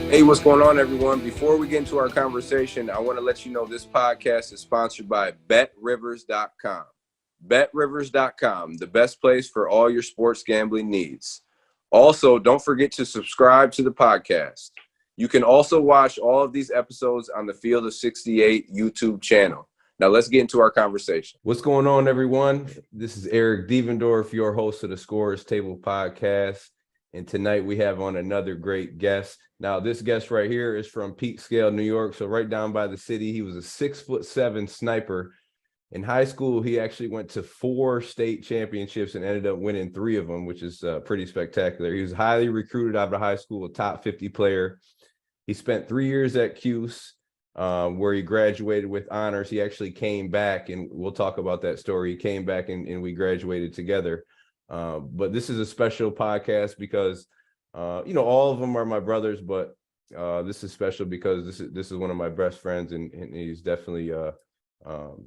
Hey, what's going on, everyone? Before we get into our conversation, I want to let you know this podcast is sponsored by BetRivers.com. BetRivers.com, the best place for all your sports gambling needs. Also, don't forget to subscribe to the podcast. You can also watch all of these episodes on the Field of 68 YouTube channel. Now, let's get into our conversation. What's going on, everyone? This is Eric Devendorf, your host of the Scorers Table podcast. And tonight we have on another great guest. Now, this guest right here is from Peekskill, New York. So right down by the city, he was a 6'7" sniper. In high school, he actually went to 4 state championships and ended up winning 3 of them, which is pretty spectacular. He was highly recruited out of high school, a top 50 player. He spent 3 years at Cuse, where he graduated with honors. He actually came back, and we'll talk about that story. He came back and we graduated together. But this is a special podcast because, all of them are my brothers, but this is special because this is one of my best friends, and he's definitely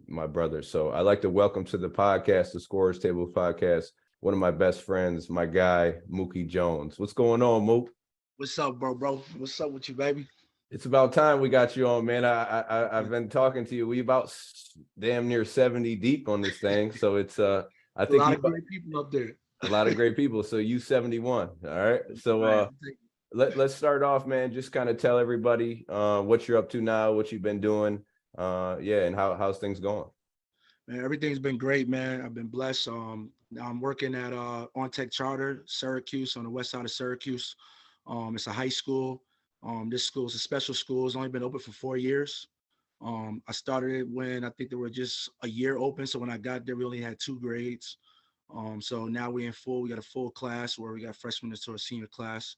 my brother. So I'd like to welcome to the podcast, the Scorers Table podcast, one of my best friends, my guy, Mookie Jones. What's going on, Mook? What's up, bro? What's up with you, baby? It's about time we got you on, man. I've been talking to you. We about damn near 70 deep on this thing. So it's I think a lot of great people up there. A lot of great people. So you 71. All right. So let's start off, man. Just kind of tell everybody what you're up to now, what you've been doing. And how's things going? Man, everything's been great, man. I've been blessed. I'm working at On Tech Charter, Syracuse, on the west side of Syracuse. It's a high school. This school is a special school. It's only been open for 4 years. I started it when I think there were just a year open. So when I got there, we only had 2 grades. So now we got a full class where we got freshmen into a senior class.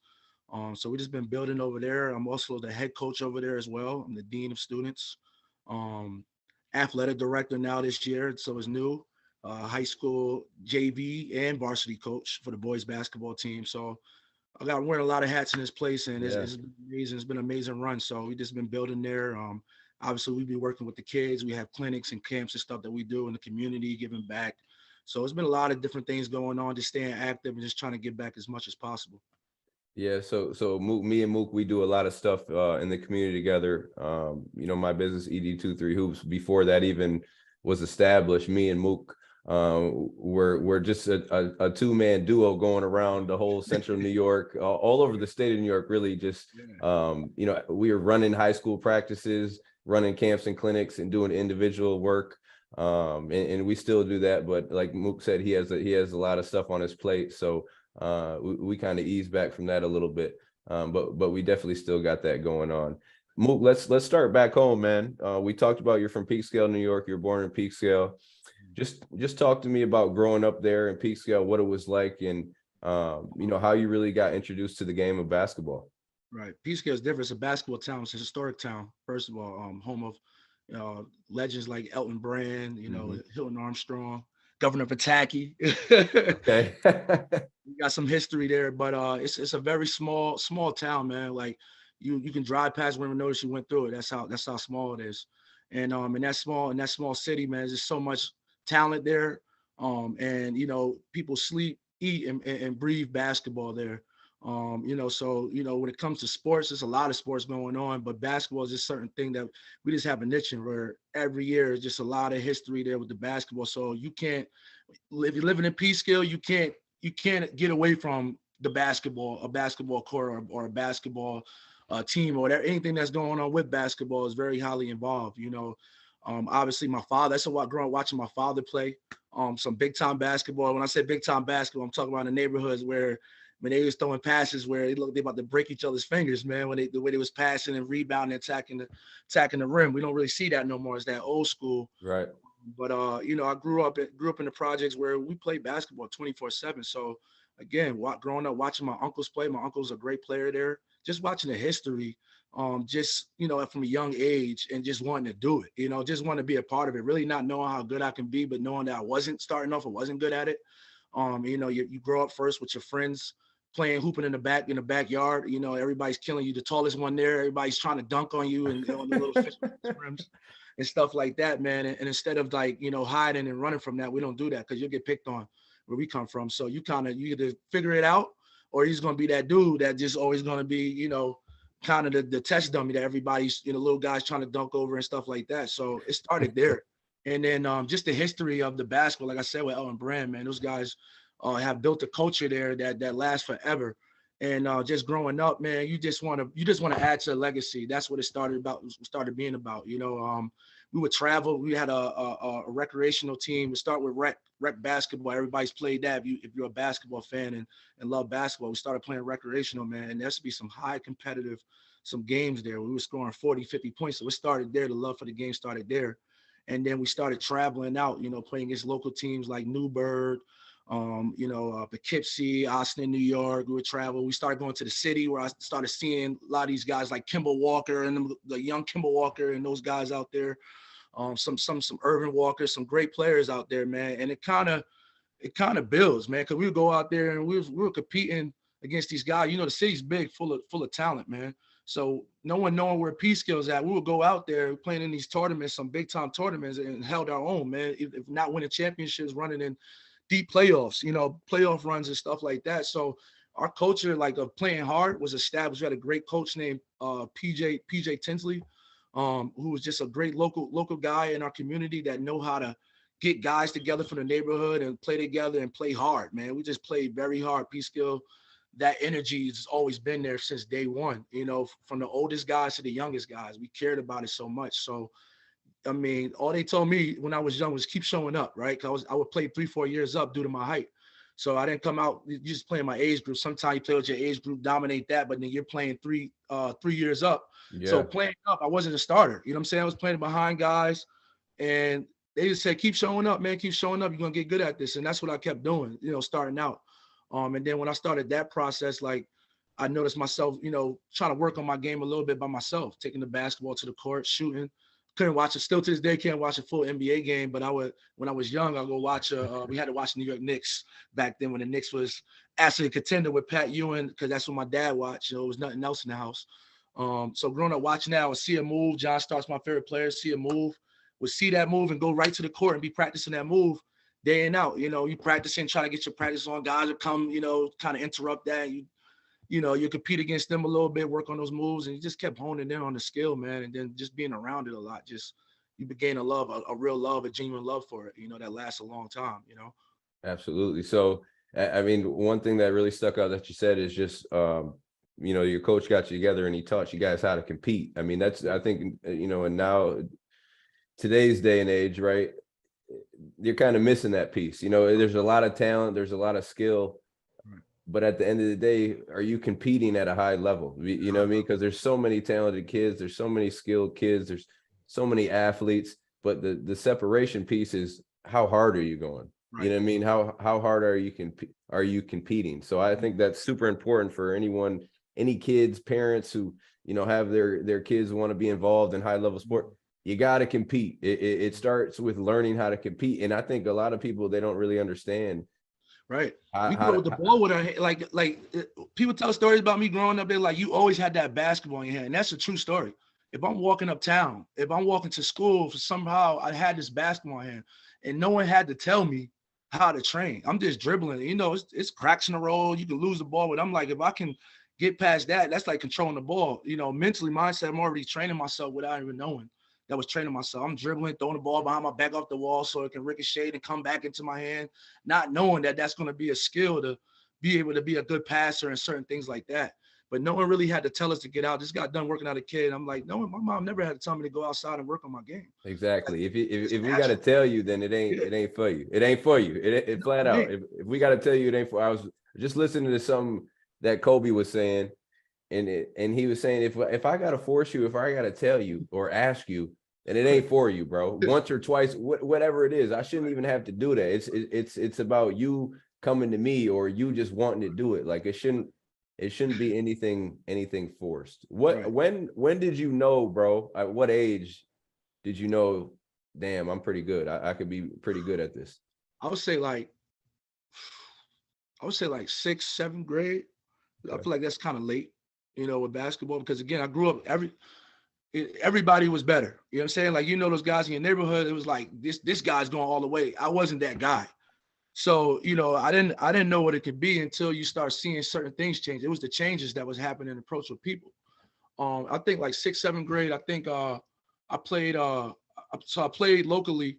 So we just been building over there. I'm also the head coach over there as well. I'm the dean of students, athletic director now this year. So it's new, high school JV and varsity coach for the boys basketball team. So I'm wearing a lot of hats in this place, and it's been amazing. It's been an amazing run. So we just been building there. Obviously we be working with the kids. We have clinics and camps and stuff that we do in the community, giving back. So it's been a lot of different things going on, just staying active and just trying to get back as much as possible. Yeah, so Mook, me and Mook, we do a lot of stuff in the community together. My business ED23 Hoops, before that even was established, me and Mook we're just a 2-man duo going around the whole central New York, all over the state of New York, really just we were running high school practices, running camps and clinics, and doing individual work. And we still do that, but like Mook said, he has a lot of stuff on his plate, so we kind of ease back from that a little bit, but we definitely still got that going on. Mook, let's start back home, man. We talked about you're from Peekskill, New York. You're born in Peekskill. Just talk to me about growing up there in Peekskill, what it was like, and how you really got introduced to the game of basketball. Right, Peekskill is different. It's a basketball town. It's a historic town. First of all, home of legends like Elton Brand, Hilton Armstrong, Governor Pataki. Okay. We got some history there, but it's a very small town, man. Like you can drive past, won't even notice you went through it. That's how small it is. And in that small city, man, there's so much talent there. And people sleep, eat, and breathe basketball there. So when it comes to sports, there's a lot of sports going on, but basketball is just a certain thing that we just have a niche in, where every year is just a lot of history there with the basketball. So you can't, if you're living in Peekskill, you can't get away from a basketball court or a basketball team, or whatever. Anything that's going on with basketball is very highly involved. Obviously my father, that's what I grew up watching my father play some big time basketball. When I say big time basketball, I'm talking about the neighborhoods where when they was throwing passes where they looked, they about to break each other's fingers, man. The way they was passing and rebounding, attacking the rim. We don't really see that no more. It's that old school. Right. But I grew up in the projects where we played basketball 24/7. So again, growing up watching my uncles play. My uncle's a great player there. Just watching the history, from a young age, and just wanting to do it. Just want to be a part of it. Really not knowing how good I can be, but knowing that I wasn't starting off, I wasn't good at it. You grow up first with your friends, hooping in the backyard. Everybody's killing you. The tallest one there, everybody's trying to dunk on you and on the little fish rims and stuff like that, man. And instead of hiding and running from that, we don't do that because you'll get picked on where we come from. So you either figure it out, or he's gonna be that dude that just always gonna be, kind of the test dummy that everybody's, little guys trying to dunk over and stuff like that. So it started there. And then just the history of the basketball, like I said, with Elton Brand, man, those guys have built a culture there that lasts forever. And just growing up, man, you just want to add to a legacy. That's what it started being about. We would travel. We had a recreational team. We start with rec basketball. Everybody's played that. If you're a basketball fan and love basketball, we started playing recreational, man. And there used to be some high competitive, some games there. We were scoring 40, 50 points. So it started there. The love for the game started there. And then we started traveling out, playing against local teams like Newburgh, Poughkeepsie, Austin, New York. We would travel. We started going to the city where I started seeing a lot of these guys like Kimball Walker and the young Kimball Walker and those guys out there. Some Irvin Walker, some great players out there, man. And it kind of builds, man, because we would go out there and we were competing against these guys. The city's big, full of talent, man. So no one knowing where P-Skill's at, we would go out there playing in these tournaments, some big time tournaments, and held our own, man. If not winning championships, running in deep playoffs, playoff runs and stuff like that. So our culture, like, of playing hard was established. We had a great coach named PJ Tinsley, who was just a great local guy in our community that know how to get guys together from the neighborhood and play together and play hard, man. We just played very hard. P-Skill, that energy has always been there since day one, from the oldest guys to the youngest guys. We cared about it so much. So, I mean, all they told me when I was young was keep showing up, right? Because I would play 3-4 years up due to my height. So I didn't come out, you just playing my age group. Sometimes you play with your age group, dominate that, but then you're playing 3 years up. Yeah. So playing up, I wasn't a starter. You know what I'm saying? I was playing behind guys, and they just said, keep showing up, man. Keep showing up. You're going to get good at this. And that's what I kept doing, starting out. And then when I started that process, like, I noticed myself, trying to work on my game a little bit by myself, taking the basketball to the court, shooting. Couldn't watch it. Still to this day, can't watch a full NBA game. But when I was young, I'd go watch. We had to watch New York Knicks back then when the Knicks was actually a contender with Pat Ewing, because that's what my dad watched. It was nothing else in the house. So growing up watching that, I would see a move. John Stark's my favorite player. See a move, would see that move and go right to the court and be practicing that move day in out. You practicing, trying to get your practice on. Guys would come, kind of interrupt that. You compete against them a little bit, work on those moves, and you just kept honing in on the skill, man. And then just being around it a lot, you began a love, a real love, a genuine love for it, that lasts a long time, Absolutely. So, I mean, one thing that really stuck out that you said is just, your coach got you together and he taught you guys how to compete. I mean, that's, I think, and now today's day and age, right, you're kind of missing that piece. There's a lot of talent, there's a lot of skill, but at the end of the day, are you competing at a high level? You know what I mean? Because there's so many talented kids, there's so many skilled kids, there's so many athletes, but the separation piece is, how hard are you going? Right. You know what I mean? How hard are you competing? So I think that's super important for any kids, parents who, have their kids who want to be involved in high level sport. You got to compete. It starts with learning how to compete. And I think a lot of people, they don't really understand. Right. You go with the ball with her, like people tell stories about me growing up. They're like, you always had that basketball in your hand. And that's a true story. If I'm walking uptown, if I'm walking to school, somehow I had this basketball in hand, and no one had to tell me how to train. I'm just dribbling. It's cracks in the road. You can lose the ball, but I'm like, if I can get past that, that's like controlling the ball. Mentally, mindset, I'm already training myself without even knowing. That was training myself. I'm dribbling, throwing the ball behind my back off the wall so it can ricochet and come back into my hand, not knowing that that's going to be a skill to be able to be a good passer and certain things like that. But no one really had to tell us to get out. Just got done working out a kid. I'm like, no, my mom never had to tell me to go outside and work on my game. Exactly. If we got to tell you, then it ain't for you. It ain't for you. It flat out. If we got to tell you, it ain't for. I was just listening to something that Kobe was saying, and he was saying, if I got to force you, if I got to tell you or ask you, and it ain't for you, bro. Once or twice, whatever it is, I shouldn't even have to do that. It's about you coming to me or you just wanting to do it. Like it shouldn't be anything forced. When did you know, bro? At what age did you know? Damn, I'm pretty good. I could be pretty good at this. I would say like 6th, 7th grade. Okay. I feel like that's kind of late, with basketball, because again, I grew up everybody was better. You know what I'm saying? Like, those guys in your neighborhood, it was like this guy's going all the way. I wasn't that guy. So, I didn't know what it could be until you start seeing certain things change. It was the changes that was happening in approach with people. I think like 6th, 7th grade. I think I played I played locally.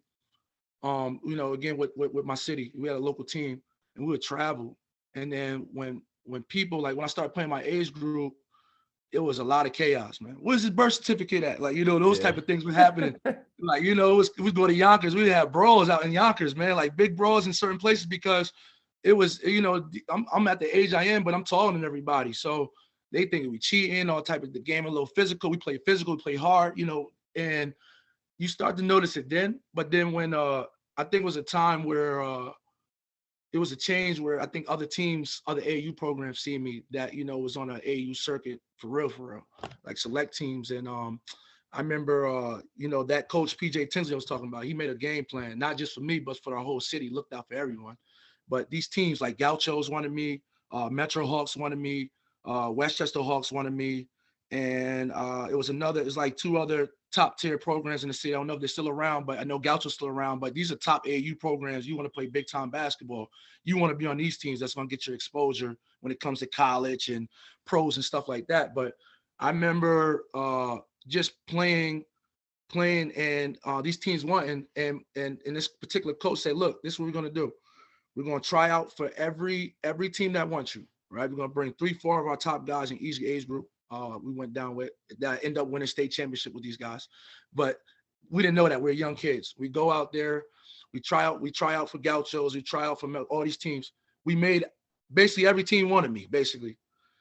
Again with my city, we had a local team, and we would travel. And then when people like when I started playing my age group, it was a lot of chaos, man. Where's his birth certificate at? Like, those type of things were happening. Like, we go to Yonkers, we have brawls out in Yonkers, man, like big brawls in certain places because it was, I'm at the age I am, but I'm taller than everybody. So they think we cheating, all type of the game, a little physical. We play physical, we play hard, and you start to notice it then. But then when I think it was a time where it was a change where I think other teams, other AAU programs see me that, was on an AAU circuit for real, like select teams. And I remember, that coach PJ Tinsley I was talking about, he made a game plan, not just for me, but for our whole city, looked out for everyone. But these teams like Gauchos wanted me, Metro Hawks wanted me, Westchester Hawks wanted me. And it was like two other top tier programs in the city. I don't know if they're still around, but I know Gaucho's still around. But these are top AAU programs. You want to play big time basketball. You want to be on these teams. That's going to get your exposure when it comes to college and pros and stuff like that. But I remember just playing, and these teams wanting, and this particular coach said, "Look, this is what we're going to do. We're going to try out for every team that wants you. Right? We're going to bring 3-4 of our top guys in each age group." We went down with that, end up winning state championship with these guys, but we didn't know that. We're young kids. We go out there, we try out for Gauchos, we try out for all these teams. We made basically every team wanted me, basically.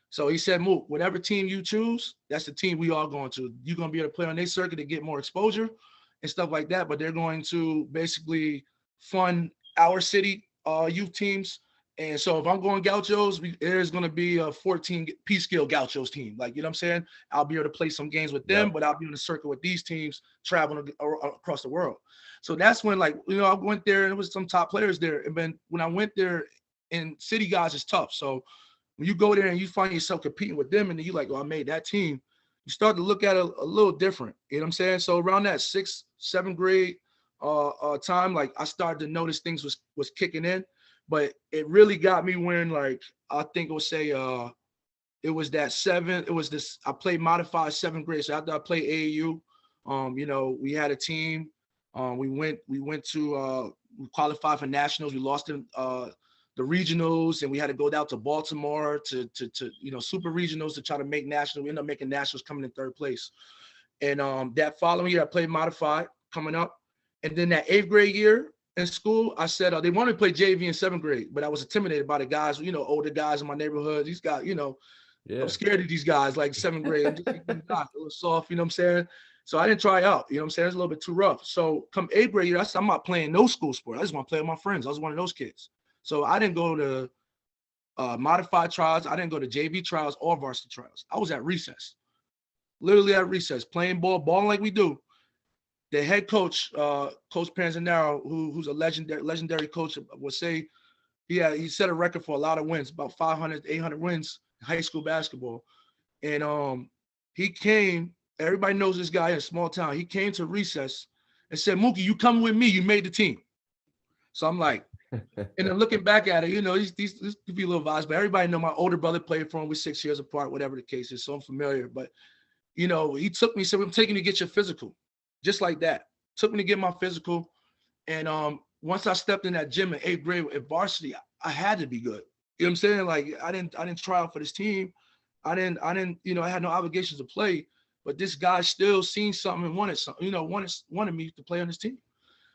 So he said, "Mook, whatever team you choose, that's the team we all going to. You're going to be able to play on their circuit to get more exposure and stuff like that, but they're going to basically fund our city youth teams. And so if I'm going Gauchos, there's going to be a 14 P-scale Gauchos team. Like, you know what I'm saying? I'll be able to play some games with them, but I'll be on the circuit with these teams traveling across the world." So that's when, like, I went there and there was some top players there. And then when I went there, and city guys is tough. So when you go there and you find yourself competing with them and then you're like, "Oh, I made that team," you start to look at it a little different. You know what I'm saying? So around that 6th, 7th grade time, like I started to notice things was kicking in. But it really got me when, like, I think it was it was I played modified 7th grade. So after I played AAU, we had a team. We qualified for nationals. We lost in the regionals, and we had to go down to Baltimore to super regionals to try to make nationals. We ended up making nationals, coming in 3rd place. And that following year, I played modified coming up. And then that 8th grade year in school, I said they wanted to play JV in 7th grade, but I was intimidated by the guys, older guys in my neighborhood. These guys, I'm scared of these guys, like 7th grade. I'm just a little soft, you know what I'm saying? So I didn't try out, you know what I'm saying? It's a little bit too rough. So come 8th grade year, I'm not playing no school sport. I just want to play with my friends. I was one of those kids. So I didn't go to modified trials. I didn't go to JV trials or varsity trials. I was at recess, literally at recess, playing balling like we do. The head coach, Coach Panzanaro, who's a legendary coach, would say he set a record for a lot of wins, about 500, 800 wins in high school basketball. And he came, everybody knows this guy in a small town. He came to recess and said, "Mookie, you come with me. You made the team." So I'm like, and then looking back at it, these could be little vibes, but everybody know my older brother played for him. We're 6 years apart, whatever the case is. So I'm familiar. But, he took me, said, "I'm taking you to get your physical." Just like that. Took me to get my physical. And once I stepped in that gym in 8th grade at varsity, I had to be good. You know what I'm saying? Like I didn't try out for this team. I had no obligations to play, but this guy still seen something and wanted something, wanted me to play on his team.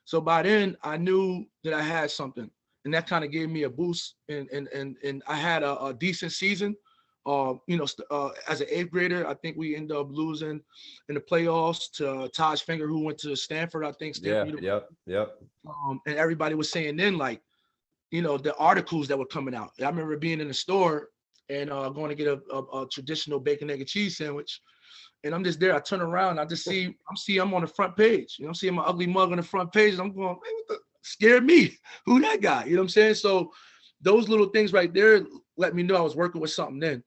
So by then I knew that I had something, and that kind of gave me a boost. And I had a decent season. As an 8th grader, I think we ended up losing in the playoffs to Taj Finger, who went to Stanford, I think. Stanford, Yep. And everybody was saying then, like, the articles that were coming out. I remember being in the store and going to get a traditional bacon, egg, and cheese sandwich. And I'm just there. I turn around. I'm on the front page. I'm seeing my ugly mug on the front page. And I'm going, "Man, what the scared me? Who that guy?" You know what I'm saying? So those little things right there let me know I was working with something then.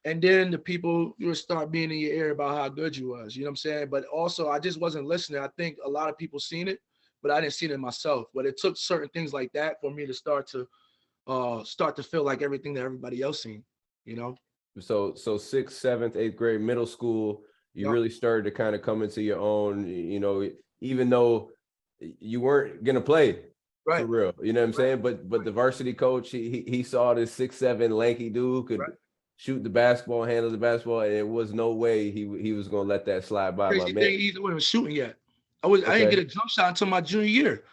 And then the people, you would start being in your ear about how good you was, you know what I'm saying? But also I just wasn't listening. I think a lot of people seen it, but I didn't see it in myself. But it took certain things like that for me to start to feel like everything that everybody else seen, you know? So sixth, seventh, eighth grade, middle school, you Yep. really started to kind of come into your own, even though you weren't gonna play for Right. real, you know what I'm saying? But the varsity coach, he saw this 6'7" lanky dude could Right. shoot the basketball, handle the basketball, and it was no way he was gonna let that slide by, my Crazy man. thing, he wasn't shooting yet. I didn't Okay. get a jump shot until my junior year.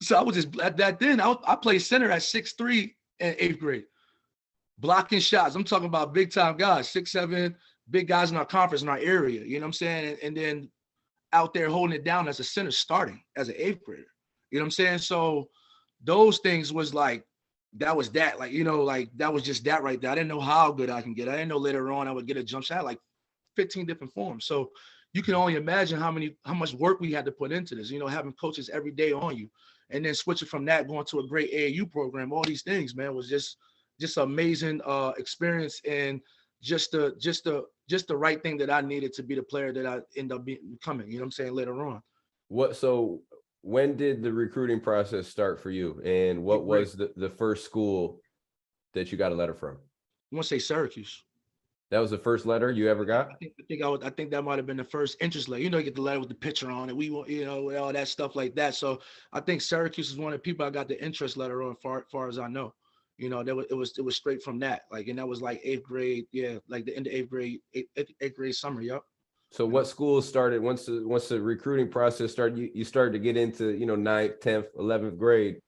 So I was just at that then. I played center at 6'3" in eighth grade, blocking shots. I'm talking about big time guys, 6'7", big guys in our conference in our area. You know what I'm saying? And then out there holding it down as a center, starting as an eighth grader. You know what I'm saying? So those things was like, that was that. Like, like that was just that right there. I didn't know how good I can get. I didn't know later on I would get a jump shot like 15 different forms. So you can only imagine how much work we had to put into this, having coaches every day on you. And then switching from that, going to a great AAU program, all these things, man, was just amazing experience, and just the right thing that I needed to be the player that I end up becoming, you know what I'm saying, later on. So when did the recruiting process start for you? And what was the first school that you got a letter from? I want to say Syracuse. That was the first letter you ever got? I think that might have been the first interest letter. You get the letter with the picture on it. We want, all that stuff like that. So I think Syracuse is one of the people I got the interest letter on, far as I know. It was straight from that. Like, and that was like eighth grade. Yeah, like the end of eighth grade summer. Yep. So what schools started once the recruiting process started? You started to get into 9th, 10th, 11th grade.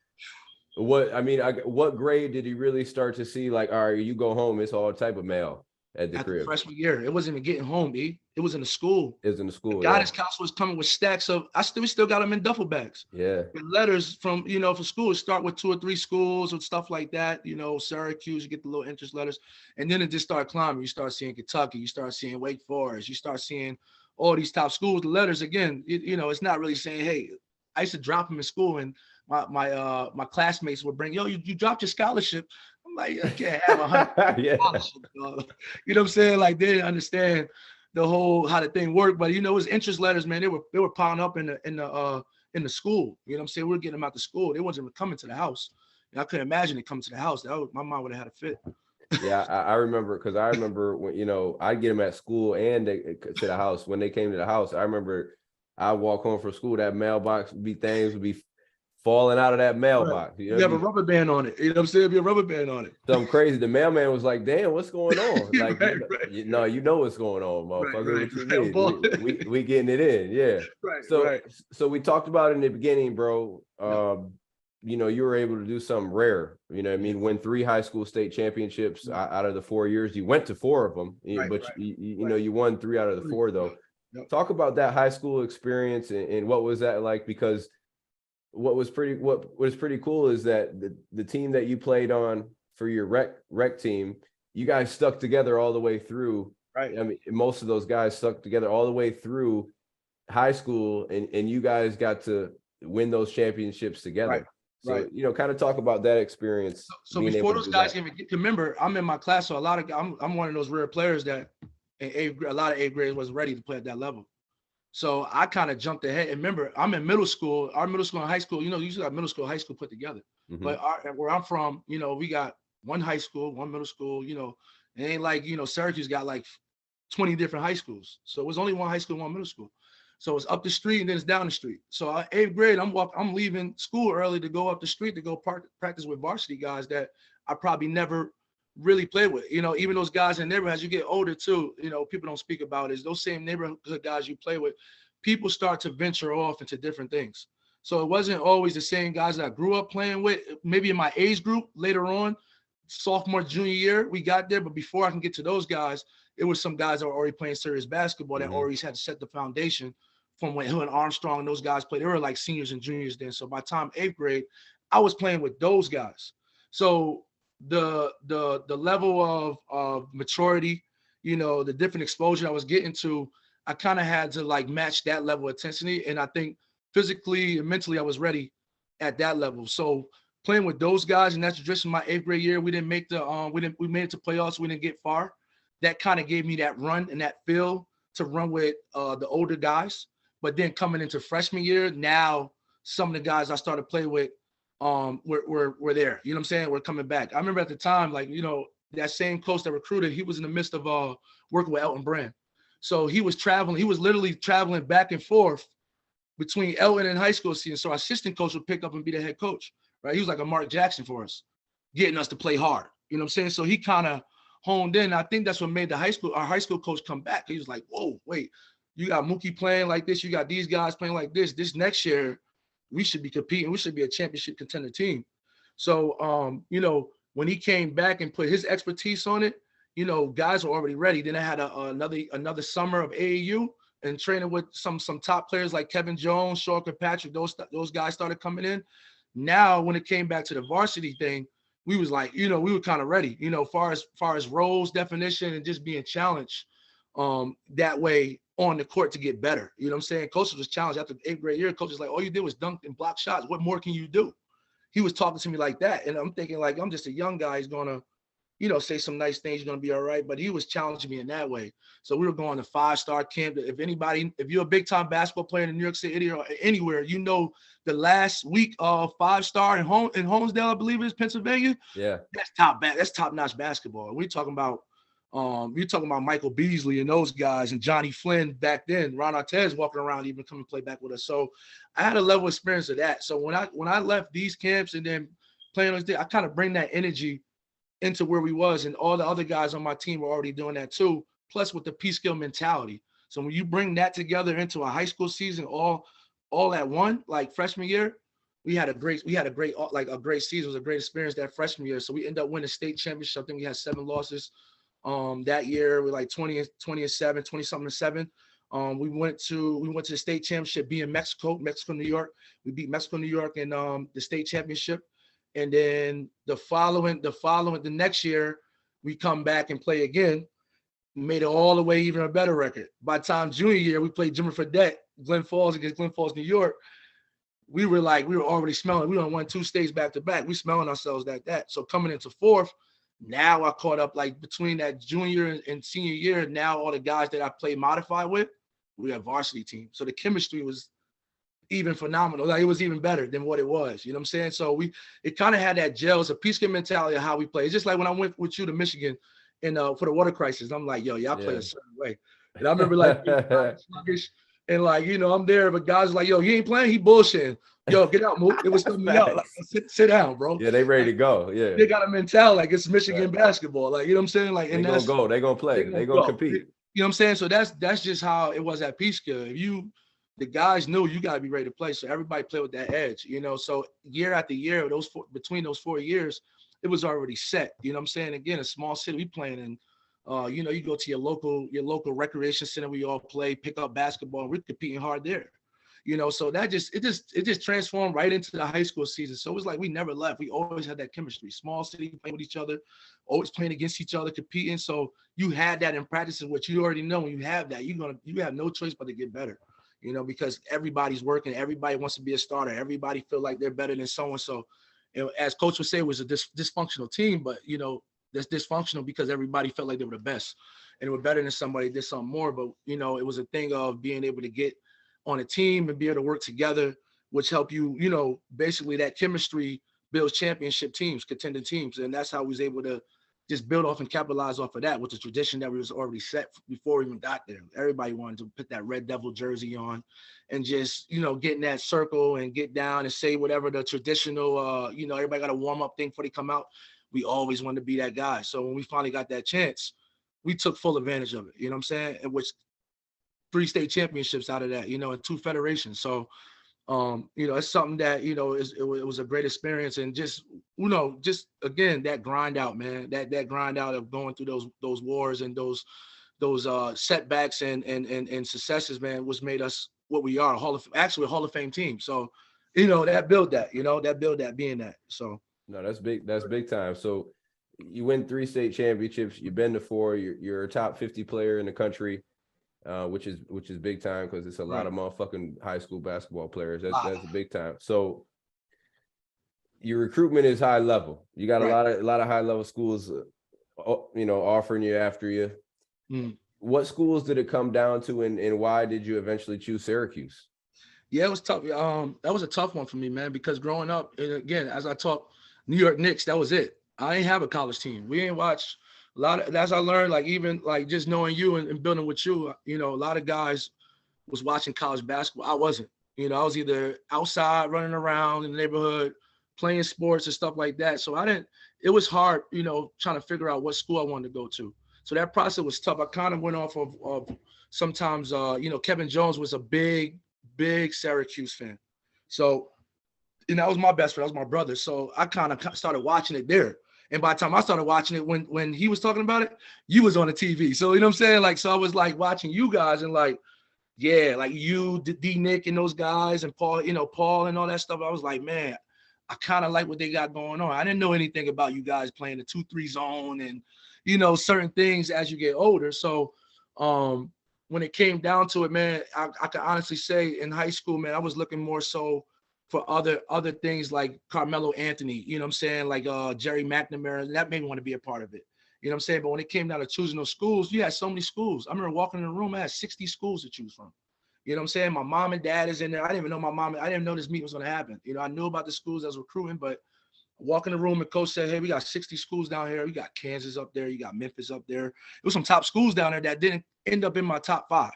What grade did you really start to see, like, all right, you go home, it's all type of mail at the After crib? freshman year, it wasn't even getting home, B. It was in the school. It was in the school. The guidance counselor was coming with stacks of. We still got them in duffel bags. Yeah. With letters from for schools. Start with 2 or 3 schools and stuff like that. Syracuse, you get the little interest letters, and then it just started climbing. You start seeing Kentucky, you start seeing Wake Forest, you start seeing all these top schools. The letters again, it's not really saying, hey. I used to drop them in school, and my classmates would bring, you dropped your scholarship. I'm like, I can't have 100 Yeah. scholarship. You know what I'm saying? Like, they didn't understand the whole how the thing worked, but it was interest letters, man. They were piling up in the school. You know what I'm saying? We were getting them out to school. They wasn't coming to the house. And I couldn't imagine it coming to the house. My mind would have had a fit. Yeah, I remember, because I remember when I'd get them at school and to the house. When they came to the house, I remember I'd walk home from school, that mailbox would be falling out of that mailbox. Right. You have a rubber band on it. You know what I'm saying? Be a rubber band on it. Something crazy. The mailman was like, "Damn, what's going on?" Like, right. you know what's going on, motherfucker. What you mean? We getting it in, yeah. Right. So we talked about it in the beginning, bro. You were able to do something rare. You know what I mean? Win 3 high school state championships out of the 4 years. You went to 4 of them, you won 3 out of the 4 though. Yep. Talk about that high school experience and what was that like? Because what was pretty cool is that the team that you played on for your rec team, you guys stuck together all the way through. Right. I mean, most of those guys stuck together all the way through high school, and you guys got to win those championships together. Right. So, kind of talk about that experience. So before those guys even get, remember, I'm in my class, so I'm one of those rare players that a lot of 8th graders was ready to play at that level. So I kind of jumped ahead. And remember, I'm in middle school. Our middle school and high school, you usually got middle school, high school put together. Mm-hmm. But where I'm from, we got one high school, one middle school. It ain't like Syracuse got like 20 different high schools. So it was only one high school, one middle school. So it's up the street and then it's down the street. So 8th grade, I'm leaving school early to go up the street to go practice with varsity guys that I probably never really played with. Even those guys in the neighborhood, as you get older too, people don't speak about is those same neighborhood guys you play with, people start to venture off into different things. So it wasn't always the same guys that I grew up playing with. Maybe in my age group later on, sophomore, junior year, we got there. But before I can get to those guys, it was some guys that were already playing serious basketball that already had to set the foundation from when Hill and Armstrong and those guys played. They were like seniors and juniors then. So by the time 8th grade, I was playing with those guys. So the level of maturity, the different exposure I was getting to, I kind of had to like match that level of intensity. And I think physically and mentally I was ready at that level. So playing with those guys, and that's just in my 8th grade year, we didn't make we made it to playoffs. We didn't get far. That kind of gave me that run and that feel to run with the older guys. But then coming into freshman year, now some of the guys I started to play with, we're there. You know what I'm saying? We're coming back. I remember at the time, like, that same coach that recruited, he was in the midst of working with Elton Brand. So he was traveling. He was literally traveling back and forth between Elton and high school season. So our assistant coach would pick up and be the head coach, right? He was like a Mark Jackson for us, getting us to play hard. You know what I'm saying? So he kind of honed in. I think that's what made our high school coach come back. He was like, whoa, wait, you got Mookie playing like this. You got these guys playing like this. This next year, we should be competing. We should be a championship contender team. So, when he came back and put his expertise on it, guys were already ready. Then I had another summer of AAU and training with some top players like Kevin Jones, Shaw Kirkpatrick. Those guys started coming in. Now, when it came back to the varsity thing, we was like, we were kind of ready, far as roles definition and just being challenged that way on the court to get better. You know what I'm saying? Coach was challenged after the 8th grade year. Coach was like, all you did was dunk and block shots. What more can you do? He was talking to me like that. And I'm thinking like, I'm just a young guy. He's going to, say some nice things. You're going to be all right. But he was challenging me in that way. So we were going to 5-star camp. If you're a big time basketball player in New York City or anywhere, the last week of 5-star in Holmesdale, I believe it is, Pennsylvania. Yeah. That's top notch basketball. We're talking about Michael Beasley and those guys and Johnny Flynn back then, Ron Artez walking around, even coming play back with us. So I had a level of experience of that. So when I left these camps and then playing those days, I kind of bring that energy into where we was, and all the other guys on my team were already doing that too. Plus with the P skill mentality. So when you bring that together into a high school season, all at one, like freshman year, we had a great season. It was a great experience that freshman year. So we ended up winning state championship. I think we had 7 losses. That year we like 20-7, 20-something to 7. We went to the state championship, being Mexico, New York. We beat Mexico, New York in the state championship. And then the next year, we come back and play again. Made it all the way even a better record. By the time junior year, we played Jimmy Fredette, Glen Falls against Glen Falls, New York. We were already smelling. We done won 2 states back to back. We smelling ourselves like that. So coming into 4th, now I caught up like between that junior and senior year. Now all the guys that I played modified with, we have varsity team. So the chemistry was even phenomenal. Like it was even better than what it was. You know what I'm saying? So it kind of had that gel. It's a peace game mentality of how we play. It's just like when I went with you to Michigan and for the water crisis, I'm like, yo, y'all play a certain way. And I remember like sluggish and like, I'm there, but guys are like, yo, he ain't playing, he bullshitting. Yo, get out, Mook. It was coming out. Like, sit down, bro. Yeah, they ready to go. Yeah. They got a mentality like it's Michigan basketball. Like, you know what I'm saying? Like, and that's gonna go. They gonna play. They gonna compete. You know what I'm saying? So that's just how it was at Peekskill. If the guys knew you got to be ready to play. So everybody played with that edge, So year after year, between those 4 years, it was already set. You know what I'm saying? Again, a small city we playing in. You go to your local recreation center, we all play, pick up basketball, and we're competing hard there. So that it just transformed right into the high school season. So it was like we never left. We always had that chemistry. Small city, playing with each other, always playing against each other, competing. So you had that in practice, and what you already know when you have that, you have no choice but to get better. Because everybody's working, everybody wants to be a starter, everybody feel like they're better than so and so. As Coach would say, it was a dysfunctional team, but that's dysfunctional because everybody felt like they were the best and they were better than somebody did something more. But it was a thing of being able to get on a team and be able to work together, which help you, basically that chemistry builds championship teams, contending teams. And that's how we was able to just build off and capitalize off of that with the tradition that was already set before we even got there. Everybody wanted to put that Red Devil jersey on and just, get in that circle and get down and say whatever the traditional, everybody got a warm up thing before they come out. We always wanted to be that guy. So when we finally got that chance, we took full advantage of it. You know what I'm saying? And which 3 state championships out of that, and 2 federations. So, it's something that, it was a great experience. And just, just again, that grind out, man, that grind out of going through those wars and those setbacks and successes, man, was made us what we are, a Hall of Fame team. So, that built that being that. So. No, that's big. That's big time. So you win 3 state championships. You've been to 4. You're a top 50 player in the country, which is big time because it's a lot of motherfucking high school basketball players. That's a big time. So your recruitment is high level. You got a lot of high level schools, offering you after you. Mm. What schools did it come down to, and why did you eventually choose Syracuse? Yeah, it was tough. That was a tough one for me, man, because growing up, and again, as I talk, New York Knicks, that was it. I ain't have a college team. We ain't watch a lot of, as I learned, like even like just knowing you and building with you, you know, a lot of guys was watching college basketball. I wasn't. You know, I was either outside running around in the neighborhood, playing sports and stuff like that. So I didn't, it was hard, you know, trying to figure out what school I wanted to go to. So that process was tough. I kind of went off of sometimes, you know, Kevin Jones was a big Syracuse fan. So, and that was my best friend. That was my brother. So I kind of started watching it there. And by the time I started watching it, when he was talking about it, you was on the TV. So, you know what I'm saying? Like, so I was like watching you guys and like, yeah, like you, D Nick and those guys and Paul, you know, Paul and all that stuff. I was like, man, I kind of like what they got going on. I didn't know anything about you guys playing the 2-3 zone and, you know, certain things as you get older. So when it came down to it, man, I can honestly say in high school, man, I was looking more so for other things like Carmelo Anthony, you know what I'm saying? Like Jerry McNamara, that made me want to be a part of it. You know what I'm saying? But when it came down to choosing those schools, you had so many schools. I remember walking in the room, I had 60 schools to choose from. You know what I'm saying? My mom and dad is in there. I didn't even know my mom, I didn't know this meeting was going to happen. You know, I knew about the schools I was recruiting, but walk in the room and coach said, hey, we got 60 schools down here. You got Kansas up there. You got Memphis up there. It was some top schools down there that didn't end up in my top 5.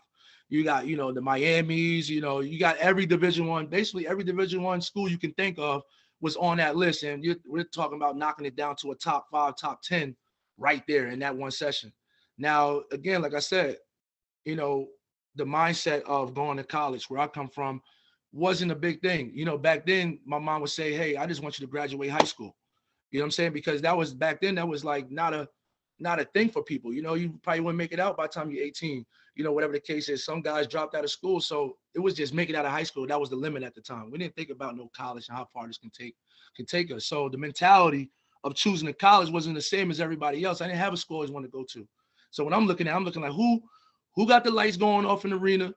You got, you know, the Miamis, you know, you got every Division I, basically every Division I school you can think of was on that list. And we're talking about knocking it down to a top 5, top 10 right there in that one session. Now, again, like I said, you know, the mindset of going to college where I come from wasn't a big thing. You know, back then my mom would say, hey, I just want you to graduate high school. You know what I'm saying? Because that was back then, that was like not a thing for people. You know, you probably wouldn't make it out by the time you're 18, you know, whatever the case is. Some guys dropped out of school. So it was just make it out of high school. That was the limit at the time. We didn't think about no college and how far this can take us. So the mentality of choosing a college wasn't the same as everybody else. I didn't have a school I always wanted to go to. So when I'm looking like who got the lights going off in the arena?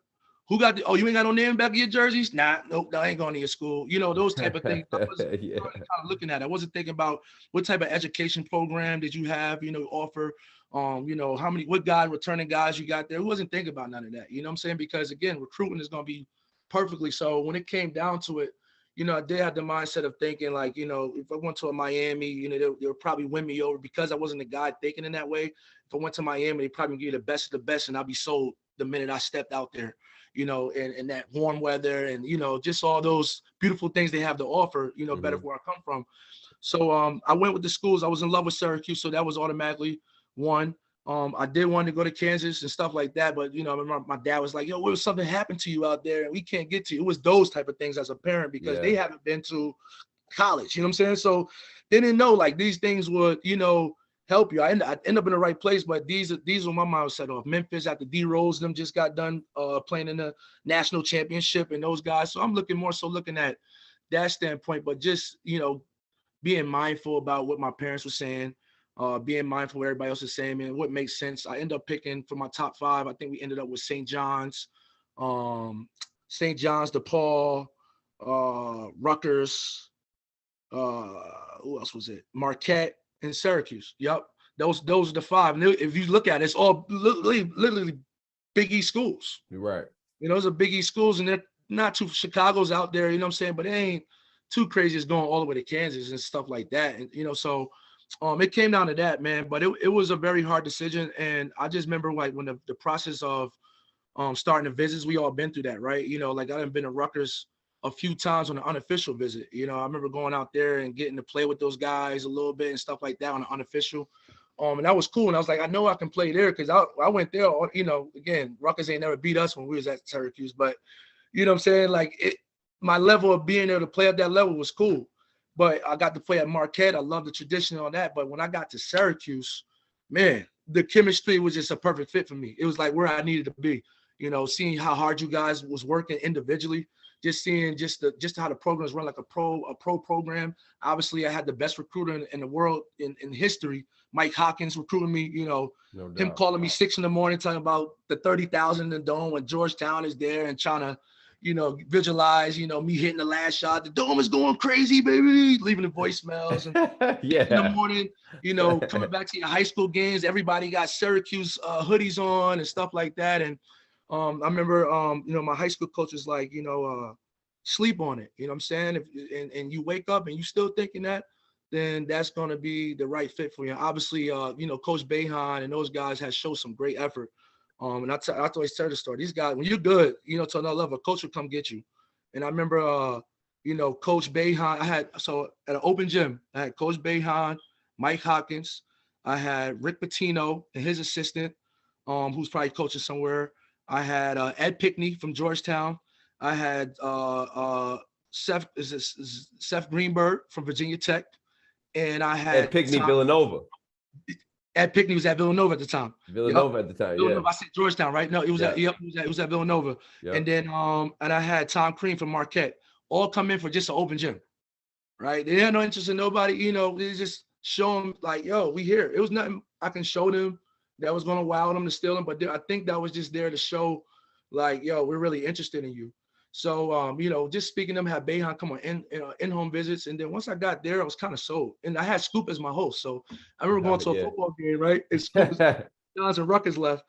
Who got the, oh, you ain't got no name back of your jerseys? Nah, nope, I ain't going to your school. You know, those type of things. I wasn't Yeah. kind of looking at it. I wasn't thinking about what type of education program did you have, you know, offer, you know, what returning guys you got there. Who wasn't thinking about none of that? You know what I'm saying? Because again, recruiting is going to be perfectly. So when it came down to it, you know, I did have the mindset of thinking like, you know, if I went to a Miami, you know, they would probably win me over because I wasn't a guy thinking in that way. If I went to Miami, they probably give you the best of the best and I'll be sold the minute I stepped out there, you know, and that warm weather and, you know, just all those beautiful things they have to offer, you know, better where I come from. So I went with the schools. I was in love with Syracuse, so that was automatically one. I did want to go to Kansas and stuff like that, but you know, my dad was like, "Yo, what if something happened to you out there and we can't get to you?" It was those type of things as a parent because they haven't been to college. You know what I'm saying? So they didn't know like these things would, you know, help you. I end up in the right place, but these were my mind set off. Memphis after D Rose them just got done playing in the national championship and those guys. So I'm looking at that standpoint, but just, you know, being mindful about what my parents were saying, being mindful of what everybody else is saying, and what makes sense. I end up picking for my top 5. I think we ended up with St. John's, DePaul, Rutgers, who else was it? Marquette and Syracuse. Yep. Those are the 5. And if you look at it, it's all literally Big East schools. You're right. You know, those are Big East schools, and they're not too, Chicago's out there, you know what I'm saying? But it ain't too crazy as going all the way to Kansas and stuff like that. And, you know, so it came down to that, man. But it was a very hard decision. And I just remember like when the process of starting the visits, we all been through that, right? You know, like I done been to Rutgers a few times on an unofficial visit. You know, I remember going out there and getting to play with those guys a little bit and stuff like that on an unofficial. And that was cool. And I was like, I know I can play there because I went there, you know, again, Rutgers ain't never beat us when we was at Syracuse, but you know what I'm saying? Like my level of being able to play at that level was cool. But I got to play at Marquette. I love the tradition and all that. But when I got to Syracuse, man, the chemistry was just a perfect fit for me. It was like where I needed to be. You know, seeing how hard you guys was working individually, just seeing just how the programs run like a pro program. Obviously, I had the best recruiter in the world in history, Mike Hawkins, recruiting me. You know, him calling me 6 a.m, talking about the 30,000 in the dome when Georgetown is there and trying to, you know, visualize, you know, me hitting the last shot. The dome is going crazy, baby. Leaving the voicemails and in the morning, you know, coming back to your high school games. Everybody got Syracuse hoodies on and stuff like that. And I remember, you know, my high school coach was like, you know, sleep on it. You know what I'm saying? And you wake up and you still thinking that, then that's going to be the right fit for you. Obviously, Coach Boeheim and those guys have shown some great effort. And I always tell the story. These guys, when you're good, to another level, coach will come get you. And I remember, Coach Boeheim. At an open gym, I had Coach Boeheim, Mike Hopkins. I had Rick Pitino and his assistant, who's probably coaching somewhere. I had Ed Pickney from Georgetown. I had Seth Greenberg from Virginia Tech. And I had Ed Pickney, Villanova. Ed Pickney was at Villanova at the time. Villanova at the time, Villanova, yeah. I said Georgetown, right? No, it was it was at Villanova. Yep. And then and I had Tom Crean from Marquette, all come in for just an open gym, right? They had no interest in nobody, they just show them like, yo, we here. It was nothing I can show them that was going to wow them to steal them, but I think that was just there to show like, yo, we're really interested in you. So, just speaking to them, had Boeheim come on in-home visits. And then once I got there, I was kind of sold. And I had Scoop as my host. So I remember going to a football game, right? And Scoop Johnson Ruckers left.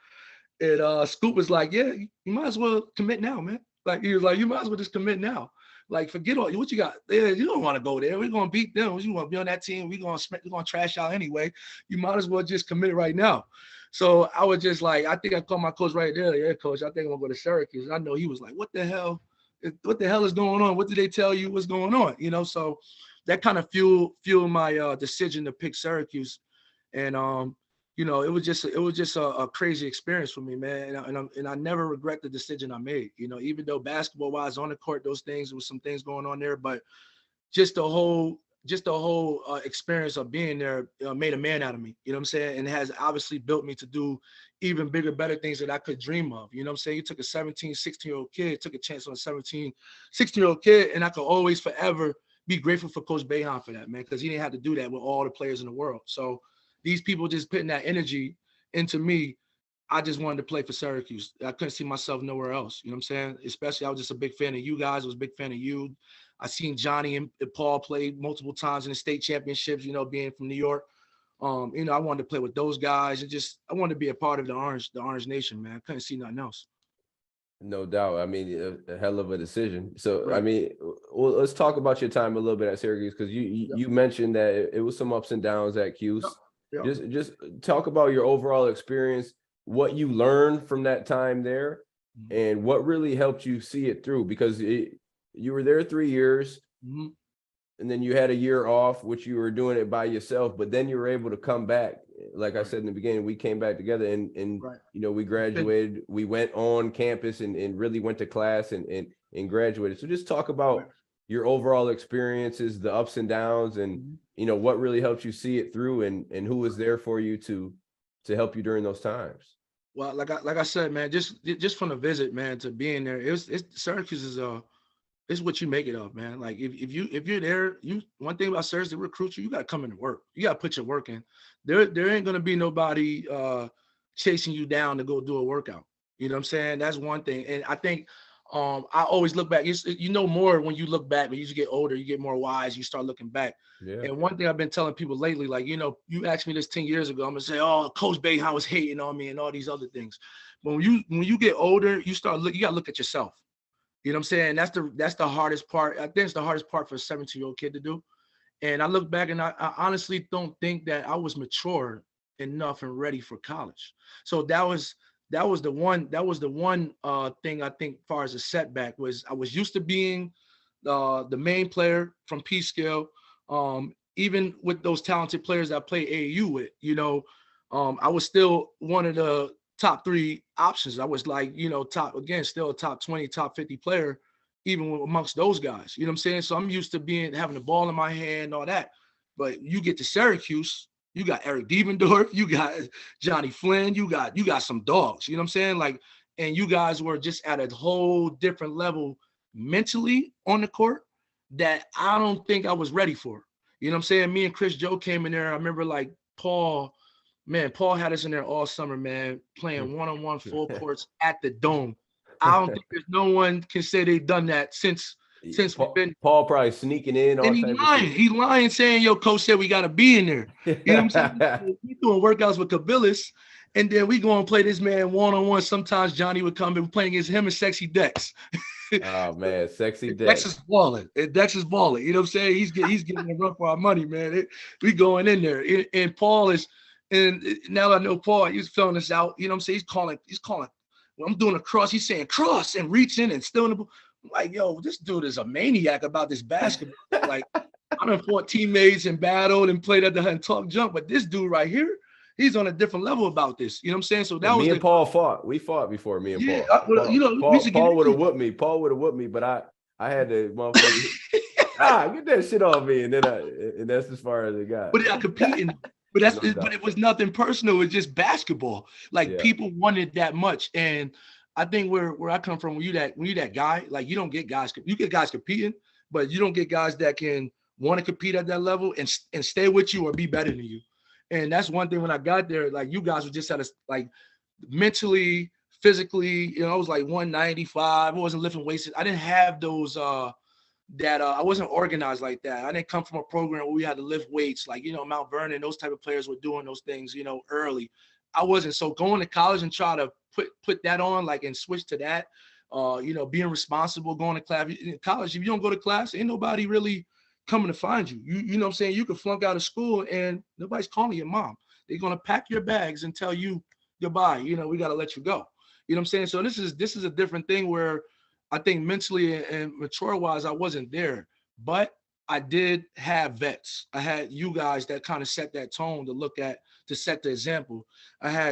And Scoop was like, yeah, you might as well commit now, man. Like, he was like, you might as well just commit now. Like, forget all what you got. You don't want to go there. We're going to beat them. You want to be on that team. We're going to trash out anyway. You might as well just commit right now. So I was just like, I think I called my coach right there. Yeah, coach, I think I'm going to go to Syracuse. And I know he was like, what the hell is going on? What did they tell you? What's going on? So that kind of fueled my decision to pick Syracuse. And, it was just a crazy experience for me, man. And I never regret the decision I made, even though basketball wise on the court, those things, there was some things going on there, but just the whole experience of being there made a man out of me, you know what I'm saying? And has obviously built me to do even bigger, better things that I could dream of. You know what I'm saying? You took a 17, 16-year-old kid, took a chance on a 17, 16-year-old kid, and I could always forever be grateful for Coach Boeheim for that, man, because he didn't have to do that with all the players in the world. So these people just putting that energy into me, I just wanted to play for Syracuse. I couldn't see myself nowhere else. You know what I'm saying? Especially, I was just a big fan of you guys. I was a big fan of you. I seen Johnny and Paul play multiple times in the state championships, being from New York. I wanted to play with those guys and I wanted to be a part of the Orange Nation, man. I couldn't see nothing else. No doubt. I mean, a hell of a decision. So, right. I mean, well, let's talk about your time a little bit at Syracuse, because you mentioned that it was some ups and downs at Cuse. Yep. Just talk about your overall experience, what you learned from that time there, and what really helped you see it through, because you were there 3 years, and then you had a year off, which you were doing it by yourself, but then you were able to come back. Like I said in the beginning, we came back together and right. We graduated, we went on campus and really went to class and graduated. So just talk about your overall experiences, the ups and downs, and what really helped you see it through, and who was there for you to help you during those times. Well, like I said, man, just from the visit, man, to being there, Syracuse is it's what you make it of, man. Like if you're there, one thing about Syracuse, they recruit you, you gotta come in and work. You gotta put your work in. There ain't gonna be nobody chasing you down to go do a workout. You know what I'm saying? That's one thing. And I think I always look back. More when you look back. When you get older, you get more wise. You start looking back. Yeah. And one thing I've been telling people lately, like, you asked me this 10 years ago, I'm gonna say, oh, Coach Boeheim was hating on me and all these other things. But when you get older, you gotta look at yourself. You know what I'm saying? That's the hardest part. I think it's the hardest part for a 17-year-old kid to do. And I look back and I honestly don't think that I was mature enough and ready for college. So that was the one thing I think as far as a setback was I was used to being the main player from P scale. Even with those talented players that I played AAU with, I was still one of the top 3 options. I was like, still a top 20, top 50 player, even amongst those guys. You know what I'm saying? So I'm used to having the ball in my hand, all that. But you get to Syracuse, you got Eric Devendorf, you got Johnny Flynn, you got some dogs. You know what I'm saying? Like, and you guys were just at a whole different level mentally on the court that I don't think I was ready for. You know what I'm saying? Me and Chris Joe came in there. I remember like Paul had us in there all summer, man, playing one-on-one full courts at the Dome. I don't think there's no one can say they've done that since we've been. Paul probably sneaking in. And he's lying, saying, yo, coach said we got to be in there. You know what I'm saying? We doing workouts with Kabilis, and then we go and play this man one-on-one. Sometimes Johnny would come and we're playing against him and Sexy Dex. Oh man, sexy Dex Dex. is balling. Dex is balling. You know what I'm saying? He's getting a run for our money, man. We going in there. And Paul is, and now I know Paul, he's filling us out. You know what I'm saying? He's calling. When I'm doing a cross, he's saying cross and reaching and stealing the ball. I'm like, yo, this dude is a maniac about this basketball. Like, I done fought teammates and battled and played at the and talk junk, but this dude right here, he's on a different level about this. You know what I'm saying? So that was Me and Paul fought. We fought before. Me and yeah. Paul. You know, we should get Paul would have whooped me. Paul would have whooped me, but I had to motherfucker. Get that shit off me, and then and that's as far as it got. But I competing. But but it was nothing personal. It's just basketball. Like people wanted that much, and I think where I come from, when you that guy, like you don't get guys. You get guys competing, but you don't get guys that can want to compete at that level and stay with you or be better than you. And that's one thing when I got there, like you guys were just at a like mentally, physically, you know, I was like 195. I wasn't lifting weights. I didn't have those I wasn't organized like that. I didn't come from a program where we had to lift weights, like, you know, Mount Vernon, those type of players were doing those things, you know, early. I wasn't. So going to college and try to put that on, like, and switch to that, you know, being responsible, going to class. In college, if you don't go to class, ain't nobody really coming to find you. You know what I'm saying? You could flunk out of school and nobody's calling your mom. They're going to pack your bags and tell you goodbye. You know, we got to let you go. You know what I'm saying? So this is a different thing where I think mentally and mature-wise, I wasn't there. But I did have vets. I had you guys that kind of set that tone to set the example.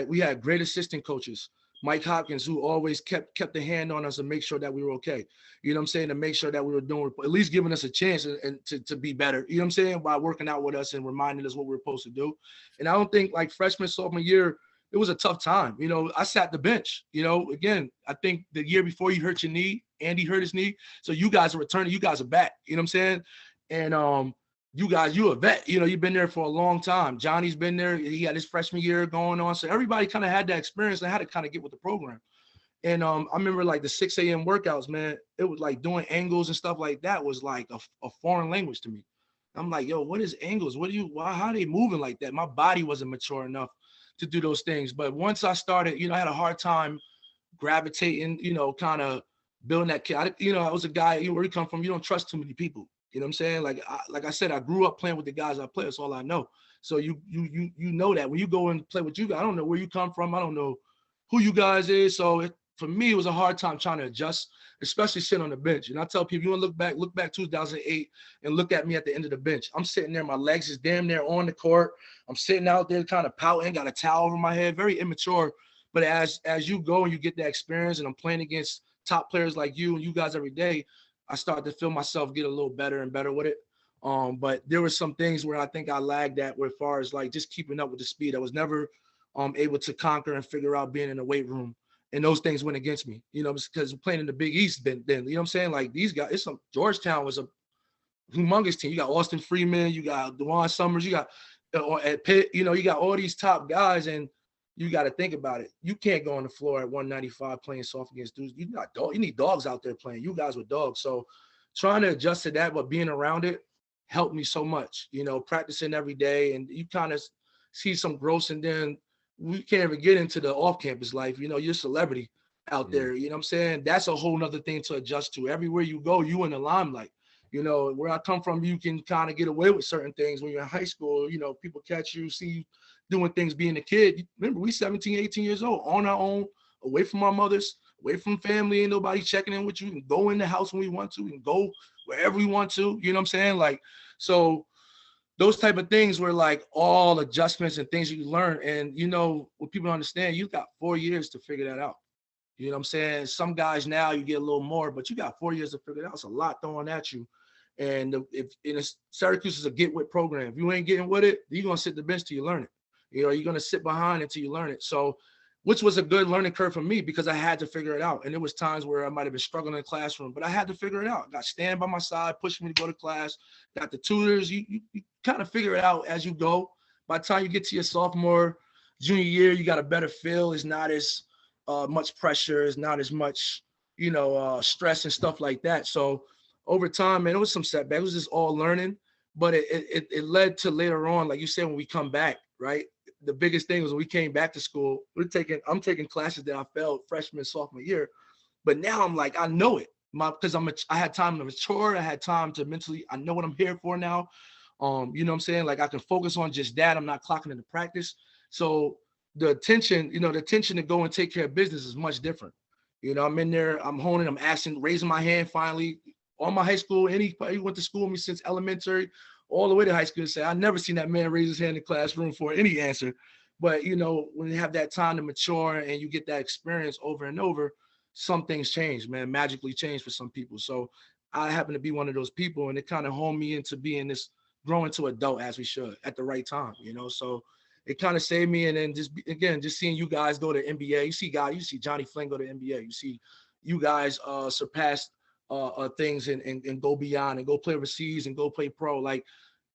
We had great assistant coaches. Mike Hopkins, who always kept the hand on us and make sure that we were okay. You know what I'm saying? To make sure that we were doing, at least giving us a chance and to be better. You know what I'm saying? By working out with us and reminding us what we were supposed to do. And I don't think like freshman, sophomore year, it was a tough time. You know, I sat the bench. You know, again, I think the year before you hurt your knee, Andy hurt his knee. So you guys are returning. You guys are back. You know what I'm saying? And you a vet. You know, you've been there for a long time. Johnny's been there. He had his freshman year going on. So everybody kind of had that experience and had to kind of get with the program. And I remember like the 6 a.m. workouts, man. It was like doing angles and stuff like that was like a foreign language to me. I'm like, yo, what is angles? How are they moving like that? My body wasn't mature enough to do those things. But once I started, you know, I had a hard time gravitating, you know, kind of building that kid. I was a guy, you know, where you come from, you don't trust too many people. You know what I'm saying? Like I said, I grew up playing with the guys I play. That's all I know. So you know that when you go and play with you guys, I don't know where you come from. I don't know who you guys is. So for me, it was a hard time trying to adjust, especially sitting on the bench. And I tell people, you want to look back 2008 and look at me at the end of the bench. I'm sitting there, my legs is damn near on the court. I'm sitting out there kind of pouting, got a towel over my head, very immature. But as you go and you get that experience, and I'm playing against top players like you and you guys every day, I start to feel myself get a little better and better with it. But there were some things where I think I lagged at, where as far as like just keeping up with the speed. I was never able to conquer and figure out being in the weight room. And those things went against me, you know, because playing in the Big East then, you know what I'm saying? Like these guys, Georgetown was a humongous team. You got Austin Freeman, you got DeJuan Summers, you got at Pitt, you know, you got all these top guys, and you got to think about it. You can't go on the floor at 195 playing soft against dudes. You need dogs out there playing. You guys were dogs. So trying to adjust to that, but being around it helped me so much, you know, practicing every day, and you kind of see some growth. And then we can't even get into the off-campus life. You know, you're a celebrity out there. You know what I'm saying? That's a whole nother thing to adjust to. Everywhere you go, you in the limelight. You know, where I come from, you can kind of get away with certain things when you're in high school. You know, people catch you, see you doing things, being a kid. Remember, we 17, 18 years old, on our own, away from our mothers, away from family, ain't nobody checking in with you. We can go in the house when we want to, we can go wherever we want to. You know what I'm saying? Like, so those type of things were like all adjustments and things you learn. And, you know, what people don't understand, you got 4 years to figure that out. You know what I'm saying? Some guys now you get a little more, but you got 4 years to figure it out. It's a lot thrown at you. And Syracuse is a get with program. If you ain't getting with it, you're going to sit the bench till you learn it. You know, you're going to sit behind until you learn it. So, which was a good learning curve for me because I had to figure it out. And there was times where I might have been struggling in the classroom, but I had to figure it out. I got Stan by my side, pushing me to go to class, got the tutors. You kind of figure it out as you go. By the time you get to your sophomore, junior year, you got a better feel. It's not as much pressure. It's not as much, you know, stress and stuff like that. So over time, man, it was some setbacks. It was just all learning, but it led to later on, like you said, when we come back, right? The biggest thing was when we came back to school, I'm taking classes that I failed freshman, sophomore year, but now I'm like, I know it. because I had time to mature. I had time to mentally, I know what I'm here for now. You know what I'm saying? Like I can focus on just that. I'm not clocking into practice. So the attention to go and take care of business is much different. I'm in there, I'm honing, I'm asking, raising my hand finally. All my high school, anybody went to school with me since elementary, all the way to high school, say I never seen that man raise his hand in the classroom for any answer. But when you have that time to mature and you get that experience over and over, some things change, man, magically change for some people. So I happen to be one of those people, and it kind of honed me into being this growing to adult as we should at the right time, So it kind of saved me. And then just seeing you guys go to NBA, you see Johnny Flynn go to NBA, you see you guys surpass things and go beyond and go play overseas and go play pro. Like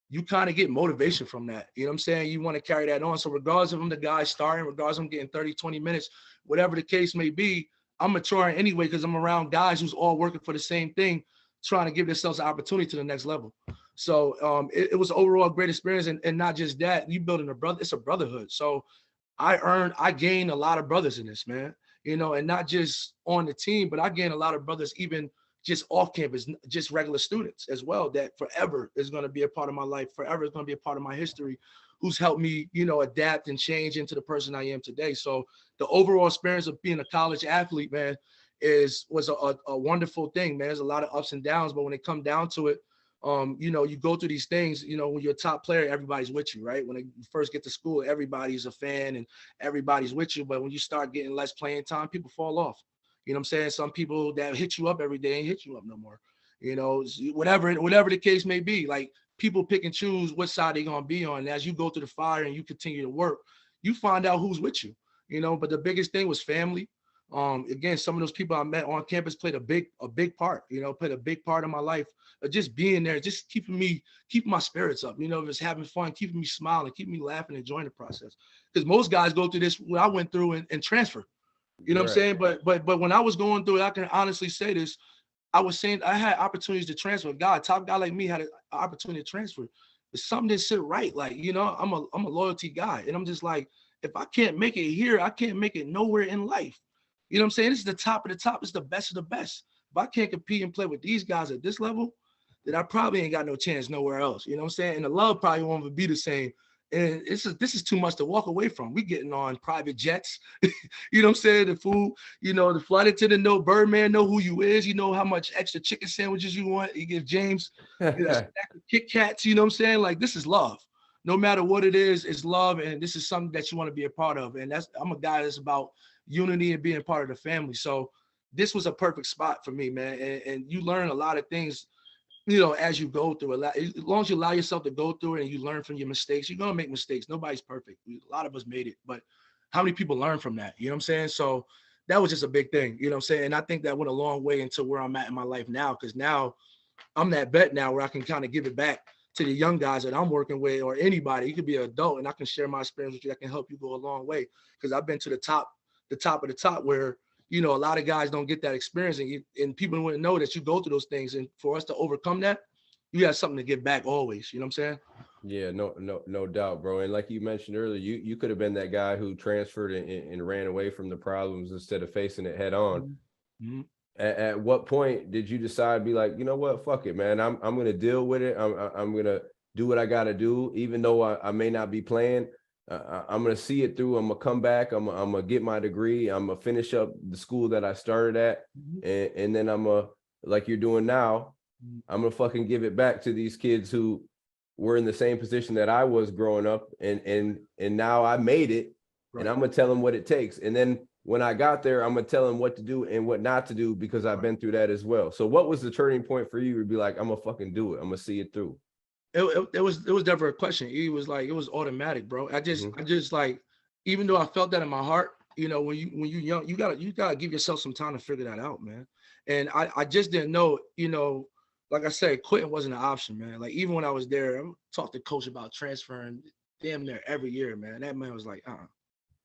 you kind of get motivation from that. You know what I'm saying? You want to carry that on. So regardless of I'm the guy starting, regardless of I'm getting 30, 20 minutes, whatever the case may be, I'm maturing anyway because I'm around guys who's all working for the same thing, trying to give themselves an opportunity to the next level. So it was overall a great experience. And not just that, you building it's a brotherhood. So I gained a lot of brothers in this, man, and not just on the team, but I gained a lot of brothers even just off campus, just regular students as well, that forever is going to be a part of my life, forever is going to be a part of my history, who's helped me, adapt and change into the person I am today. So the overall experience of being a college athlete, man, was a wonderful thing, man. There's a lot of ups and downs, but when it comes down to it, you go through these things, when you're a top player, everybody's with you, right? When you first get to school, everybody's a fan and everybody's with you. But when you start getting less playing time, people fall off. You know what I'm saying? Some people that hit you up every day ain't hit you up no more. Whatever the case may be, like people pick and choose what side they're going to be on. And as you go through the fire and you continue to work, you find out who's with you, but the biggest thing was family. Again, some of those people I met on campus played a big part, played a big part of my life, just being there, just keeping my spirits up, just having fun, keeping me smiling, keeping me laughing, enjoying the process. Because most guys go through this, what I went through and transfer. You know what I'm saying? But when I was going through it, I can honestly say this. I was saying I had opportunities to transfer. Top guy like me had an opportunity to transfer. But something didn't sit right. Like, I'm a loyalty guy. And I'm just like, if I can't make it here, I can't make it nowhere in life. You know what I'm saying? This is the top of the top. It's the best of the best. If I can't compete and play with these guys at this level, then I probably ain't got no chance nowhere else. You know what I'm saying? And the love probably won't be the same. And this is too much to walk away from. We getting on private jets. You know what I'm saying? The food, the flight attendant know, Birdman know who you is. You know how much extra chicken sandwiches you want. You give James a stack of Kit Kats. You know what I'm saying? Like, this is love. No matter what it is, it's love. And this is something that you want to be a part of. And I'm a guy that's about unity and being part of the family. So this was a perfect spot for me, man. And you learn a lot of things, as you go through a lot. As long as you allow yourself to go through it and you learn from your mistakes, you're going to make mistakes. Nobody's perfect. A lot of us made it, but how many people learn from that? You know what I'm saying? So that was just a big thing, you know what I'm saying? And I think that went a long way into where I'm at in my life now, because now I'm that vet now where I can kind of give it back to the young guys that I'm working with, or anybody. You could be an adult, and I can share my experience with you. I can help you go a long way, because I've been to the top of the top where, a lot of guys don't get that experience, and people wouldn't know that you go through those things. And for us to overcome that, you have something to give back always. You know what I'm saying? Yeah, no doubt, bro. And like you mentioned earlier, you could have been that guy who transferred and ran away from the problems instead of facing it head on. Mm-hmm. At what point did you decide to be like, you know what, fuck it, man, I'm going to deal with it. I'm going to do what I got to do, even though I may not be playing. I'm going to see it through. I'm going to come back. I'm going to get my degree. I'm going to finish up the school that I started at. Mm-hmm. And then I'm going to, like you're doing now, I'm going to fucking give it back to these kids who were in the same position that I was growing up. And now I made it. Right. And I'm going to tell them what it takes. And then when I got there, I'm going to tell them what to do and what not to do, because I've been through that as well. So what was the turning point for you to be like, I'm going to fucking do it. I'm going to see it through? It was never a question. It was automatic, bro. I just like, even though I felt that in my heart, when you young, you gotta give yourself some time to figure that out, man. And I just didn't know, like I said, quitting wasn't an option, man. Like, even when I was there, I talked to coach about transferring damn near every year, man. That man was like, You know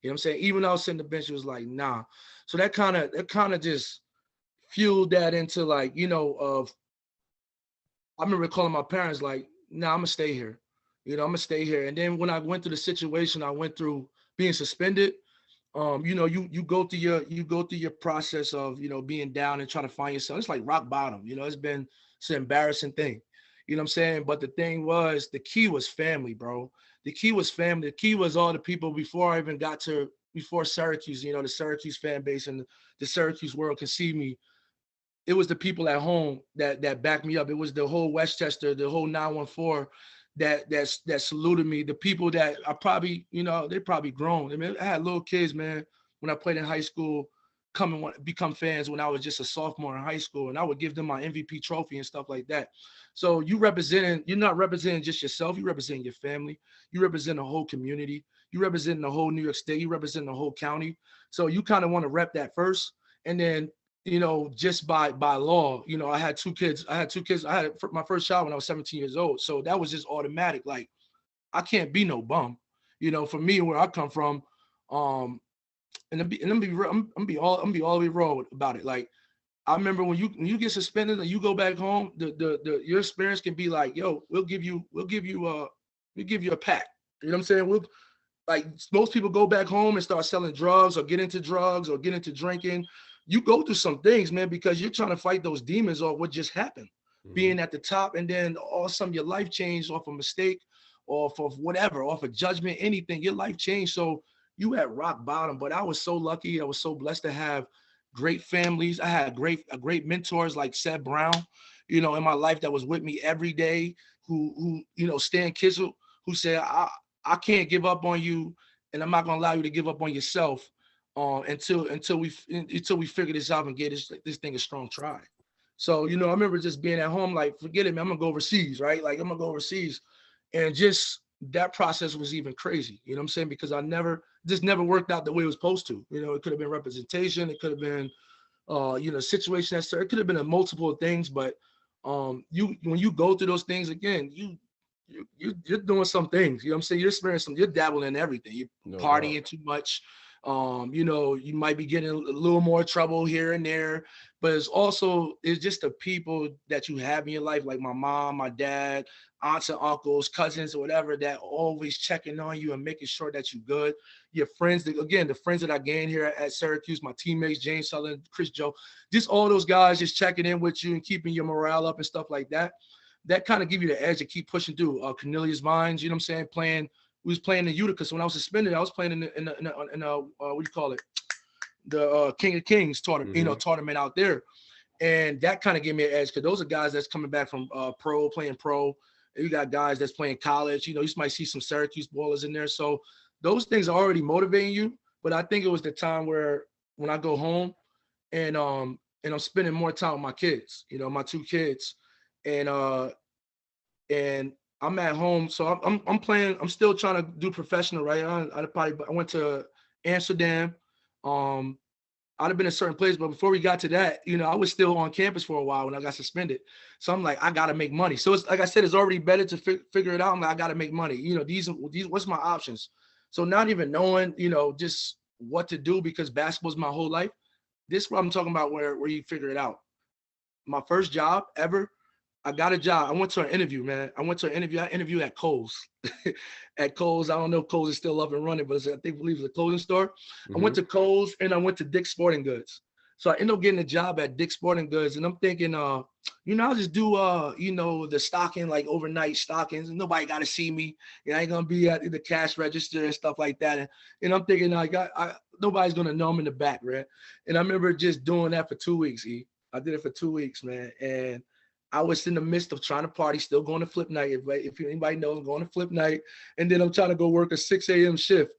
what I'm saying? Even though I was sitting the bench, he was like, nah. So that kind of just fueled that into, like, I remember calling my parents like, nah, I'm gonna stay here. I'm gonna stay here. And then when I went through the situation I went through being suspended, you go through your process of, being down and trying to find yourself. It's like rock bottom. It's an embarrassing thing. You know what I'm saying? But the thing was, the key was family, bro. The key was family. The key was all the people before Syracuse, the Syracuse fan base and the Syracuse world can see me. It was the people at home that backed me up. It was the whole Westchester, the whole 914 that saluted me. The people that I probably, they probably grown. I mean, I had little kids, man, when I played in high school, come and become fans when I was just a sophomore in high school, and I would give them my MVP trophy and stuff like that. So you're not representing just yourself, you representing your family, you represent the whole community, you represent the whole New York State, you represent the whole county. So you kind of want to rep that first, and then just by law, I had two kids. I had my first child when I was 17 years old. So that was just automatic. Like, I can't be no bum, for me, where I come from. And I'm gonna be all the way raw about it. Like, I remember when you get suspended and you go back home, your experience can be like, yo, we'll give you a pack. You know what I'm saying? Like, most people go back home and start selling drugs or get into drugs or get into drinking. You go through some things, man, because you're trying to fight those demons or what just happened, being at the top, and then all of a sudden your life changed off a mistake, or of whatever, off a judgment, anything. Your life changed, so you at rock bottom. But I was so lucky. I was so blessed to have great families. I had great mentors like Seth Brown, in my life that was with me every day. Who Stan Kissel, who said, I can't give up on you, and I'm not gonna allow you to give up on yourself. Until we figure this out and get this thing a strong try. So, I remember just being at home, like, forget it, man, I'm gonna go overseas, right? Like, I'm gonna go overseas. And just that process was even crazy, you know what I'm saying? Because just never worked out the way it was supposed to. It could have been representation, it could have been situation it could have been a multiple things, but when you go through those things again, you're doing some things, you know what I'm saying? You're experiencing, you're dabbling in everything. You're partying too much. You might be getting a little more trouble here and there, but it's just the people that you have in your life, like my mom, my dad, aunts and uncles, cousins, or whatever, that always checking on you and making sure that you're good. Your friends, the friends that I gained here at Syracuse, my teammates, James Sutherland, Chris Joe, just all those guys just checking in with you and keeping your morale up and stuff like that. That kind of give you the edge to keep pushing through. Cornelius Vines, you know what I'm saying, we was playing in Utica. So when I was suspended, I was playing in what do you call it? The King of Kings tournament, tournament out there. And that kind of gave me an edge, because those are guys that's coming back from playing pro. And you got guys that's playing college. You might see some Syracuse ballers in there. So those things are already motivating you. But I think it was the time where when I go home and I'm spending more time with my kids, my two kids, and I'm at home, so I'm playing. I'm still trying to do professional, right? I went to Amsterdam. I'd have been in certain places, but before we got to that, I was still on campus for a while when I got suspended. So I'm like, I gotta make money. So it's like I said, it's already better to figure it out. I'm like, I gotta make money. These what's my options? So not even knowing, just what to do, because basketball's my whole life. This is what I'm talking about, where you figure it out. My first job ever, I got a job. I went to an interview, man. I interviewed at Kohl's. At Kohl's, I don't know if Kohl's is still up and running, but I believe it's a clothing store. I went to Kohl's and I went to Dick's Sporting Goods. So I ended up getting a job at Dick's Sporting Goods, and I'm thinking, I'll just do, the stocking, like overnight stockings. Nobody got to see me. I ain't gonna be at the cash register and stuff like that. And I'm thinking, nobody's gonna know I'm in the back, right? And I remember just doing that for 2 weeks. I did it for 2 weeks, man, and I was in the midst of trying to party, still going to flip night. If anybody knows, I'm going to flip night. And then I'm trying to go work a 6 a.m. shift.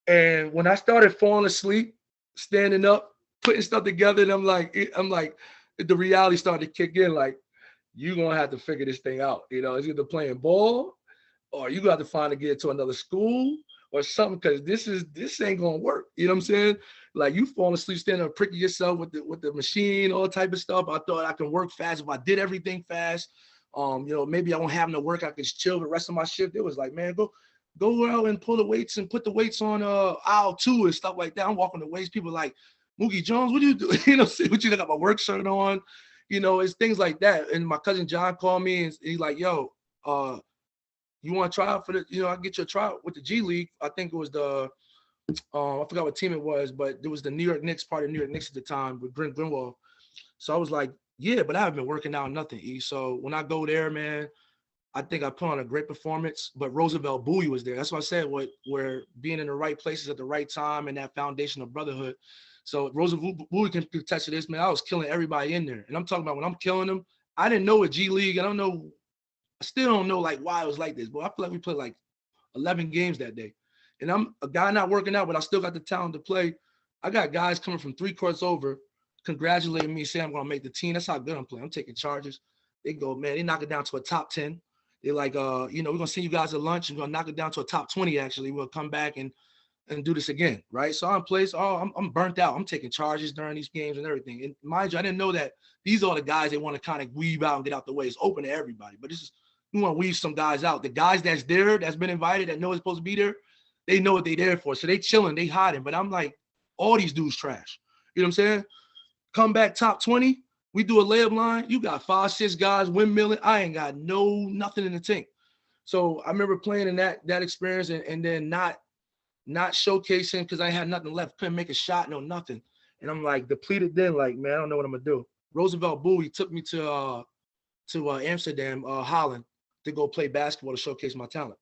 And when I started falling asleep, standing up, putting stuff together, and I'm like, the reality started to kick in. Like, you're going to have to figure this thing out. It's either playing ball, or you got to find to get to another school or something, because this ain't going to work. You know what I'm saying? Like, you falling asleep, standing up, pricking yourself with the machine, all type of stuff. I thought I can work fast if I did everything fast. Maybe I won't have no work. I could just chill the rest of my shift. It was like, man, go out and pull the weights and put the weights on aisle 2 and stuff like that. I'm walking the weights. People like, Mookie Jones, what do you do? What you got my work shirt on? It's things like that. And my cousin John called me and he's like, yo, you want to try out for the, I get you a tryout with the G League. I think it was the I forgot what team it was, but it was the New York Knicks, part of New York Knicks at the time with Brent Greenwald. So I was like, yeah, but I haven't been working out nothing, E. So when I go there, man, I think I put on a great performance, but Roosevelt Bowie was there. That's what I said, where being in the right places at the right time and that foundation of brotherhood. So Roosevelt Bowie can attest to this, man. I was killing everybody in there. And I'm talking about when I'm killing them, I didn't know a G League. I still don't know like why it was like this, but I feel like we played like 11 games that day. And I'm a guy not working out, but I still got the talent to play. I got guys coming from 3 courts over, congratulating me, saying I'm going to make the team. That's how good I'm playing. I'm taking charges. They go, man, they knock it down to a top 10. They're like, we're going to send you guys to lunch. We're going to knock it down to a top 20, actually. We'll come back and do this again, right? So I'm burnt out. I'm taking charges during these games and everything. And mind you, I didn't know that these are the guys they want to kind of weave out and get out the way. It's open to everybody. But we want to weave some guys out. The guys that's there, that's been invited, that know it's supposed to be there, they know what they're there for. So they chilling, they hiding. But I'm like, all these dudes trash. You know what I'm saying? Come back top 20. We do a layup line. You got 5, 6 guys windmilling. I ain't got nothing in the tank. So I remember playing in that experience and then not showcasing because I had nothing left. Couldn't make a shot, no nothing. And I'm like depleted then, like, man, I don't know what I'm gonna do. Roosevelt Bowie took me to Amsterdam, Holland, to go play basketball to showcase my talent.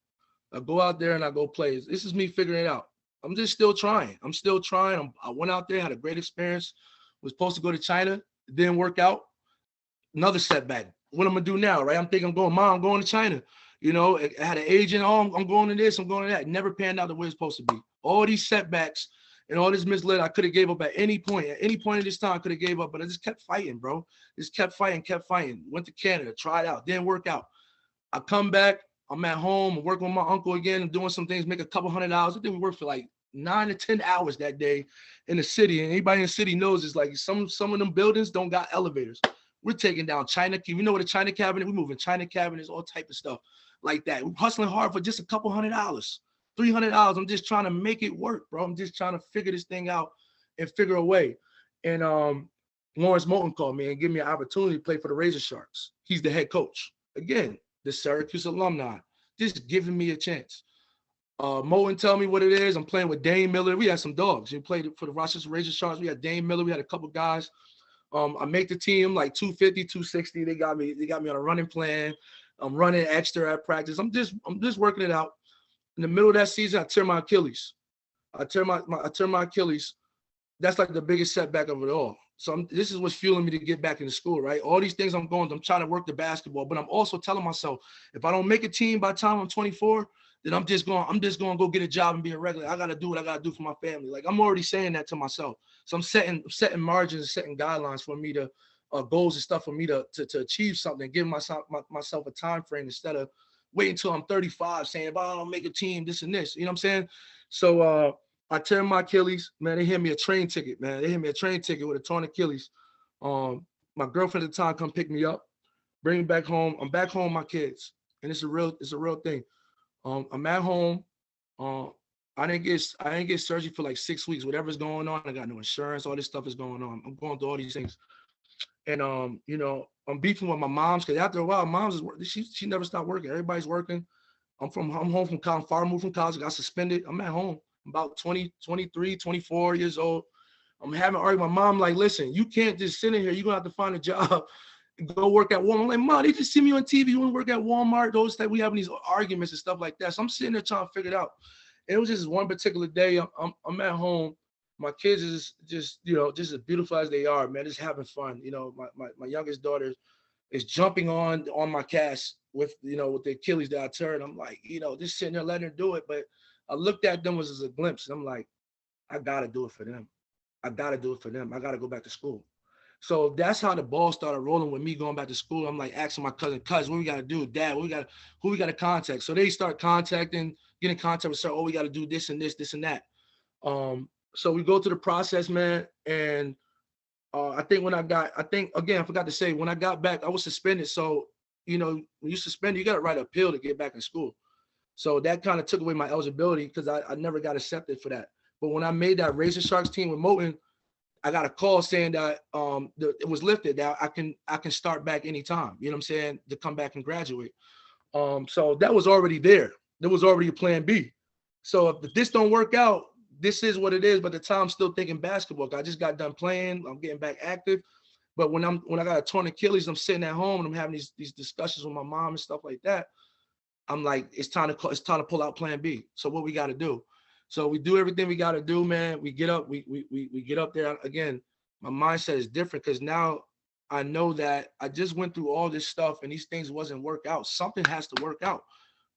I go out there and I go play. This is me figuring it out. I'm just still trying. I went out there, had a great experience. Was supposed to go to China, didn't work out. Another setback. What I'm gonna do now, right? I'm thinking I'm going to China. You know, I had an agent. Oh, I'm going to this. I'm going to that. Never panned out the way it's supposed to be. All these setbacks and all this misled, I could have gave up at any point. At any point in this time, I could have gave up, but I just kept fighting, bro. Just kept fighting. Went to Canada, tried out, didn't work out. I come back. I'm at home. I'm working with my uncle again. I'm doing some things, make a couple $100. I think we worked for like 9 to 10 hours that day in the city. And anybody in the city knows it's like some of them buildings don't got elevators. We're taking down China. You know what a China cabinet? We're moving China cabinets, all type of stuff like that. We're hustling hard for just a couple $100, $300. I'm just trying to make it work, bro. I'm just trying to figure this thing out and figure a way. And Lawrence Moulton called me and gave me an opportunity to play for the Razor Sharks. He's the head coach. Again, the Syracuse alumni, just giving me a chance. Moulton tell me what it is. I'm playing with Dane Miller. We had some dogs. He played for the Rochester Razor Sharks. We had Dane Miller. We had a couple guys. I make the team like 250, 260. They got me on a running plan. I'm running extra at practice. I'm just working it out. In the middle of that season, I tear my Achilles. I tear my Achilles. That's like the biggest setback of it all. So this is what's fueling me to get back into school, right? All these things I'm trying to work the basketball, but I'm also telling myself, if I don't make a team by the time I'm 24, then I'm just going to go get a job and be a regular. I got to do what I got to do for my family. Like, I'm already saying that to myself. So I'm setting margins, setting guidelines for me to goals and stuff for me to achieve something, give myself a time frame instead of waiting until I'm 35 saying, if I don't make a team, this and this. You know what I'm saying? So I tear my Achilles. Man, they hit me a train ticket, man. They hit me a train ticket with a torn Achilles. My girlfriend at the time come pick me up, bring me back home. I'm back home with my kids. And it's a real thing. I'm at home. I didn't get surgery for like 6 weeks. Whatever's going on, I got no insurance. All this stuff is going on. I'm going through all these things, and I'm beefing with my mom's because after a while, mom's is working. She never stopped working. Everybody's working. I'm home from college. Far moved from college. I got suspended. I'm at home. I'm about 20, 23, 24 years old. I'm having an argument with my mom. Like, listen, you can't just sit in here. You're gonna have to find a job. Go work at Walmart. I'm like, Mom, they just see me on TV. You want to work at Walmart? Those that we having these arguments and stuff like that. So I'm sitting there trying to figure it out. And it was just one particular day. I'm at home. My kids is just as beautiful as they are, man. Just having fun. My youngest daughter is jumping on my cast with the Achilles that I turned. I'm like, just sitting there letting her do it. But I looked at them as a glimpse. And I'm like, I gotta do it for them. I gotta do it for them. I gotta go back to school. So that's how the ball started rolling with me going back to school. I'm like asking my cousin, what we got to do? Dad, who we got to contact? So they start getting in contact with, sir, we got to do this and this, this and that. So we go through the process, man. And I forgot to say, when I got back, I was suspended. So, when you suspend, you got to write an appeal to get back in school. So that kind of took away my eligibility because I never got accepted for that. But when I made that Razor Sharks team with Moulton, I got a call saying that it was lifted, that I can start back anytime, you know what I'm saying, to come back and graduate. So that was already there. There was already a plan B. So if this don't work out, this is what it is. But at the time, I'm still thinking basketball. I just got done playing. I'm getting back active. But when I got a torn Achilles, I'm sitting at home and I'm having these discussions with my mom and stuff like that. I'm like, it's time to pull out plan B. So what we got to do? So we do everything we got to do, man. We get up, we get up there. Again, my mindset is different because now I know that I just went through all this stuff and these things wasn't work out. Something has to work out.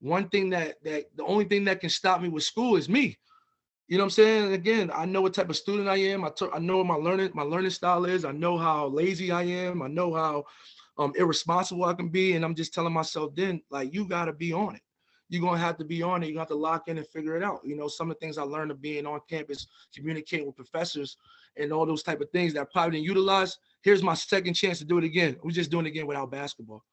One thing that the only thing that can stop me with school is me. You know what I'm saying? Again, I know what type of student I am. I know what my learning style is. I know how lazy I am. I know how irresponsible I can be. And I'm just telling myself then, like, you got to be on it. You're going to have to be on it. You have to lock in and figure it out. You know, some of the things I learned of being on campus, communicating with professors and all those type of things that I probably didn't utilize. Here's my second chance to do it again. We're just doing it again without basketball.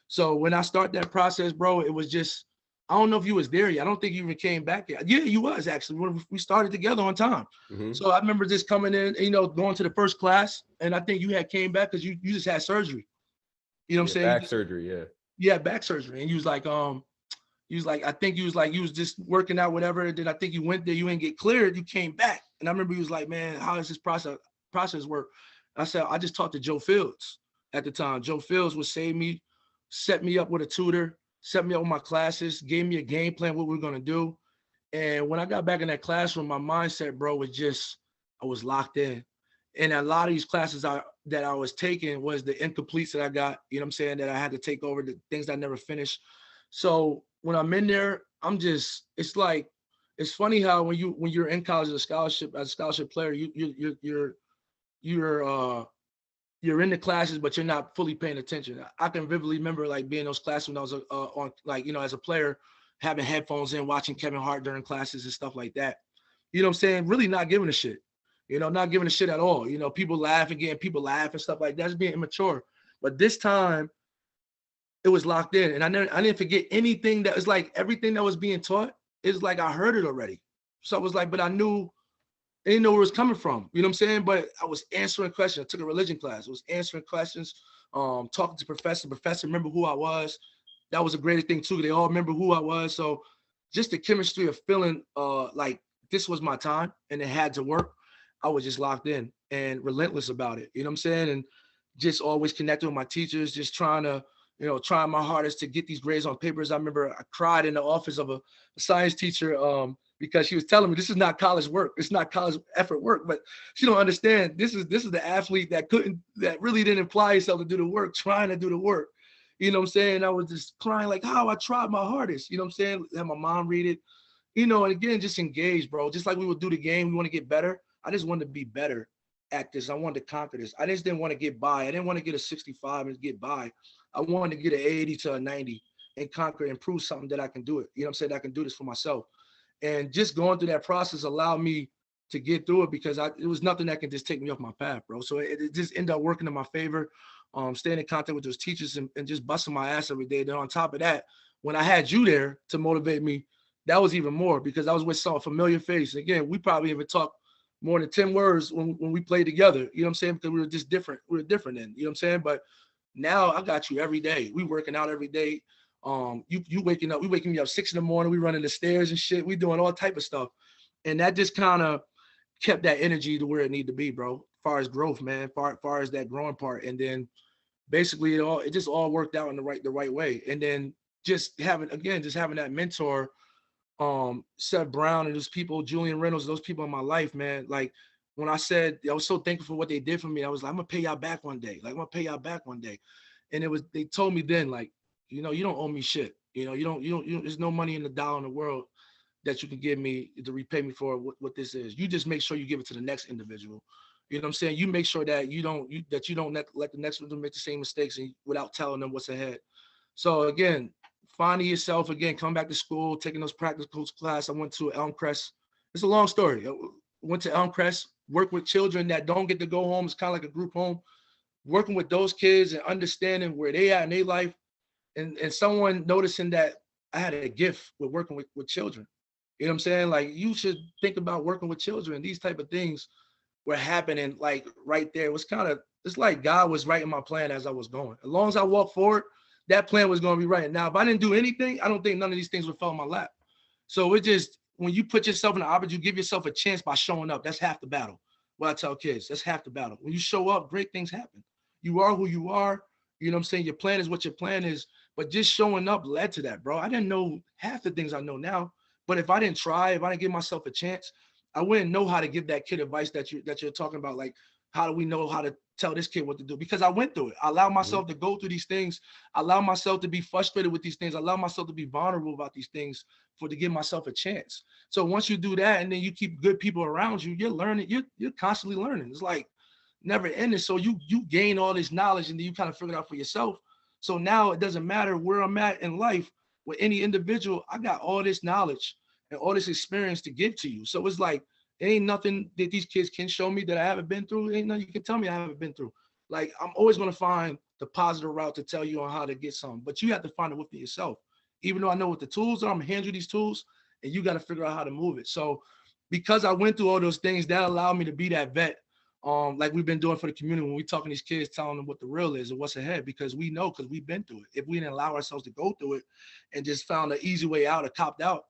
So when I start that process, bro, it was just, I don't know if you was there yet. I don't think you even came back yet. Yeah, you was actually. When we started together on time. Mm-hmm. So I remember just coming in, you know, going to the first class, and I think you had came back because you just had surgery. You know what I'm saying? Back surgery, yeah. Yeah, back surgery. And you was like, I think you was just working out, whatever. And then I think you went there, you didn't get cleared, you came back. And I remember you was like, man, how does this process work? I said, I just talked to Joe Fields at the time. Joe Fields would save me, set me up with a tutor, set me up with my classes, gave me a game plan, what we we're going to do. And when I got back in that classroom, my mindset, bro, was just, I was locked in. And a lot of these classes that I was taking was the incompletes that I got, you know what I'm saying, that I had to take over, the things I never finished. So when I'm in there, I'm just, it's like, it's funny how when you're in college as a scholarship player, you're in the classes, but you're not fully paying attention. I can vividly remember like being in those classes when I was on, like, you know, as a player, having headphones in, watching Kevin Hart during classes and stuff like that. You know what I'm saying? Really not giving a shit. You know, not giving a shit at all. You know, people laugh again, people laugh and stuff like that. That's being immature. But this time, it was locked in, and I didn't forget anything. That was like everything that was being taught. It's like I heard it already. So I was like, but I didn't know where it was coming from. You know what I'm saying? But I was answering questions. I took a religion class. I was answering questions, talking to professor. Professor remember who I was. That was a great thing too. They all remember who I was. So just the chemistry of feeling like this was my time and it had to work. I was just locked in and relentless about it. You know what I'm saying? And just always connecting with my teachers, just trying my hardest to get these grades on papers. I remember I cried in the office of a science teacher because she was telling me this is not college work. It's not college effort work, but she don't understand. This is the athlete that really didn't apply himself to do the work, trying to do the work. You know what I'm saying? I was just crying like, how I tried my hardest. You know what I'm saying? Have my mom read it. You know, and again, just engage, bro. Just like we would do the game, we want to get better. I just wanted to be better at this. I wanted to conquer this. I just didn't want to get by. I didn't want to get a 65 and get by. I wanted to get an 80 to a 90 and conquer and prove something that I can do it. You know what I'm saying? I can do this for myself. And just going through that process allowed me to get through it because it was nothing that can just take me off my path, bro. So it just ended up working in my favor, staying in contact with those teachers and just busting my ass every day. Then on top of that, when I had you there to motivate me, that was even more because I was with some familiar face. Again, we probably even talked more than 10 words when we played together. You know what I'm saying? Because we were just different. We were different then. You know what I'm saying? But now I got you every day. We working out every day. You waking up, we waking me up 6 a.m. We running the stairs and shit. We doing all type of stuff. And that just kind of kept that energy to where it needed to be, bro. As far as growth, man, far as that growing part. And then basically it just all worked out in the right way. And then just having that mentor, Seth Brown and those people, Julian Reynolds, those people in my life, man. Like when I said I was so thankful for what they did for me, I was like, I'm gonna pay y'all back one day. And they told me then, like, you know, you don't owe me shit. You know, you don't, there's no money in the dollar in the world that you can give me to repay me for what this is. You just make sure you give it to the next individual. You know what I'm saying? You make sure that you don't let the next one make the same mistakes without telling them what's ahead. So again, finding yourself again, coming back to school, taking those practical class. I went to Elmcrest. It's a long story. I went to Elmcrest, work with children that don't get to go home. It's kind of like a group home. Working with those kids and understanding where they at in their life, and someone noticing that I had a gift with working with children. You know what I'm saying? Like, you should think about working with children. These type of things were happening like right there. It was it's like God was writing my plan as I was going. As long as I walked forward, that plan was going to be right. Now, if I didn't do anything, I don't think none of these things would fall in my lap. So it just, when you put yourself in the opportunity, you give yourself a chance by showing up. That's half the battle. What I tell kids, that's half the battle. When you show up, great things happen. You are who you are. You know what I'm saying? Your plan is what your plan is. But just showing up led to that, bro. I didn't know half the things I know now. But if I didn't try, if I didn't give myself a chance, I wouldn't know how to give that kid advice that you're talking about. Like, how do we know how to tell this kid what to do? Because I went through it. I allowed myself to go through these things. I allow myself to be frustrated with these things. I allow myself to be vulnerable about these things to give myself a chance. So once you do that, and then you keep good people around you, you're learning. You're constantly learning. It's like never ending. So you gain all this knowledge, and then you kind of figure it out for yourself. So now it doesn't matter where I'm at in life with any individual. I got all this knowledge and all this experience to give to you. So it's like, it ain't nothing that these kids can show me that I haven't been through. It ain't nothing you can tell me I haven't been through. Like, I'm always going to find the positive route to tell you on how to get something, but you have to find it within yourself. Even though I know what the tools are, I'm gonna hand you these tools, and you got to figure out how to move it. So because I went through all those things, that allowed me to be that vet. Like we've been doing for the community when we talking to these kids, telling them what the real is and what's ahead, because we know, because we've been through it. If we didn't allow ourselves to go through it and just found an easy way out or copped out,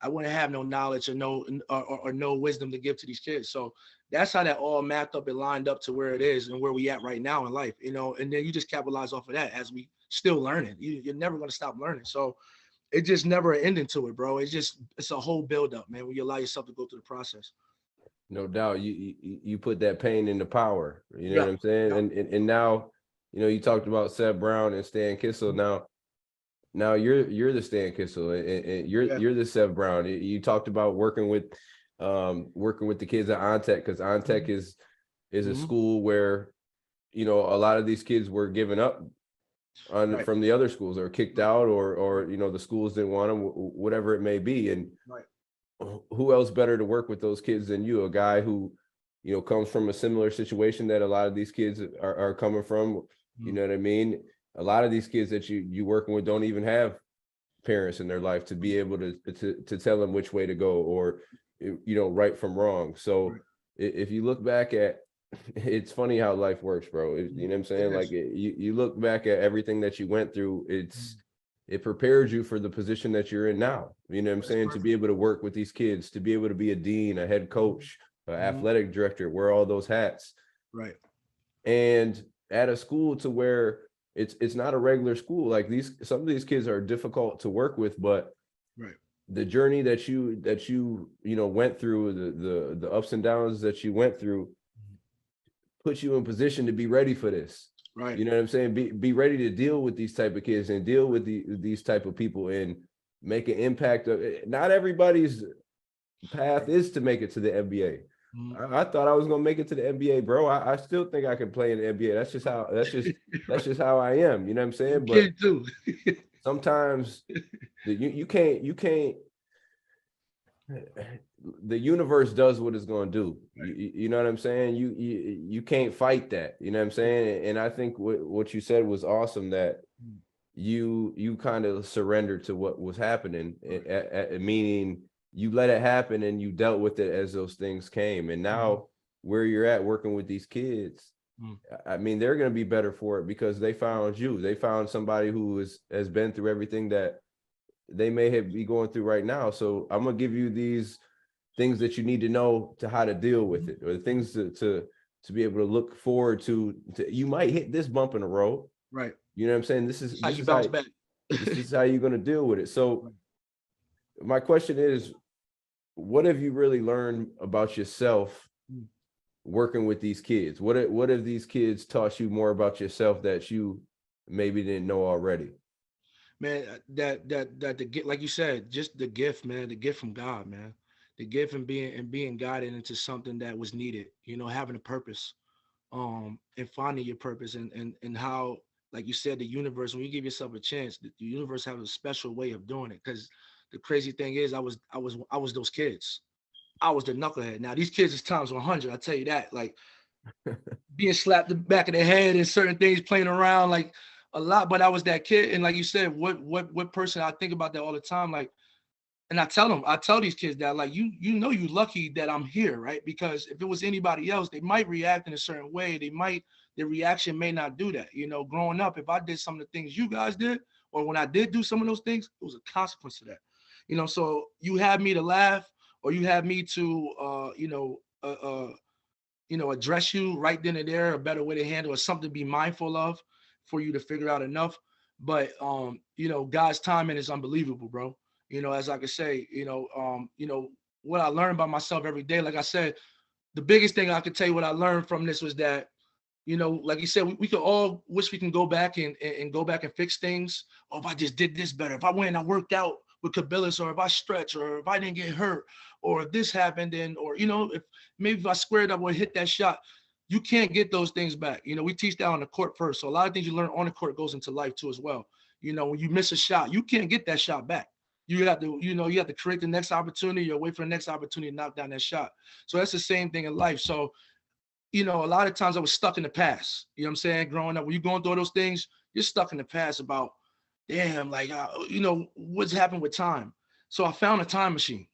I wouldn't have no knowledge or no wisdom to give to these kids. So that's how that all mapped up and lined up to where it is and where we at right now in life, you know. And then you just capitalize off of that as we still learning. You're never going to stop learning. So it just never an ending to it, bro. It's a whole buildup, man, when you allow yourself to go through the process. No doubt. You put that pain into power. You know what I'm saying? Yeah. And now, you know, you talked about Seth Brown and Stan Kissel. Now you're the Stan Kissel, and you're the Seth Brown. You talked about working with the kids at Ontech, because Ontech is a school where, you know, a lot of these kids were given up from the other schools, or kicked out, or you know, the schools didn't want them, whatever it may be. And who else better to work with those kids than you, a guy who, you know, comes from a similar situation that a lot of these kids are coming from. You know what I mean? A lot of these kids that you working with don't even have parents in their life to be able to tell them which way to go, or, you know, right from wrong. So if you look back at, it's funny how life works, bro. You know what I'm saying? Like, you look back at everything that you went through, it prepares you for the position that you're in now. You know what I'm saying? To be able to work with these kids, to be able to be a dean, a head coach, an athletic director, wear all those hats. Right. And at a school to where it's not a regular school. Like, some of these kids are difficult to work with, but the journey that you know went through, the ups and downs that you went through, put you in position to be ready for this. Right. You know what I'm saying? Be ready to deal with these type of kids and deal with these type of people and make an impact. Not everybody's path is to make it to the NBA. I thought I was gonna make it to the NBA, bro. I still think I can play in the NBA. That's just how I am. You know what I'm saying? But sometimes you can't. The universe does what it's going to do. You know what I'm saying? You can't fight that. You know what I'm saying? And I think what you said was awesome, that you kind of surrendered to what was happening, meaning you let it happen and you dealt with it as those things came. And now where you're at working with these kids, I mean, they're going to be better for it because they found you. They found somebody who has been through everything that they may be going through right now. So I'm going to give you these things that you need to know to how to deal with it, or the things to be able to look forward to. You might hit this bump in the road. Right. You know what I'm saying? This is how you bounce back. This is how you're going to deal with it. So my question is, what have you really learned about yourself working with these kids? What have these kids taught you more about yourself that you maybe didn't know already? Man, that the gift, like you said, just the gift, man, the gift from God, man, the gift and being guided into something that was needed, you know, having a purpose, and finding your purpose, and how, like you said, the universe, when you give yourself a chance, the universe has a special way of doing it. Because the crazy thing is, I was those kids. I was the knucklehead. Now these kids is times 100. I tell you that, like being slapped the back of the head and certain things, playing around, like a lot. But I was that kid. And like you said, what person, I think about that all the time. Like, and I tell these kids that, like, you know, you lucky that I'm here, right? Because if it was anybody else, they might react in a certain way. Their reaction may not do that. You know, growing up, if I did some of the things you guys did, or when I did do some of those things, it was a consequence to that. So you have me to laugh, or you have me to, address you right then and there, a better way to handle, or something to be mindful of for you to figure out enough. But God's timing is unbelievable, bro. As I could say, what I learned about myself every day. Like I said, the biggest thing I could tell you what I learned from this was that, like you said, we could all wish we can go back and go back and fix things. Oh, if I just did this better, if I went and I worked out with Kabilis, or if I stretched, or if I didn't get hurt, or if this happened, or if I squared up or hit that shot. You can't get those things back. We teach that on the court first. So a lot of things you learn on the court goes into life too as well. When you miss a shot, you can't get that shot back. You have to create the next opportunity, or wait for the next opportunity to knock down that shot. So that's the same thing in life. So, a lot of times I was stuck in the past. You know what I'm saying? Growing up, when you're going through those things, you're stuck in the past about, damn, like, what's happened with time. So I found a time machine.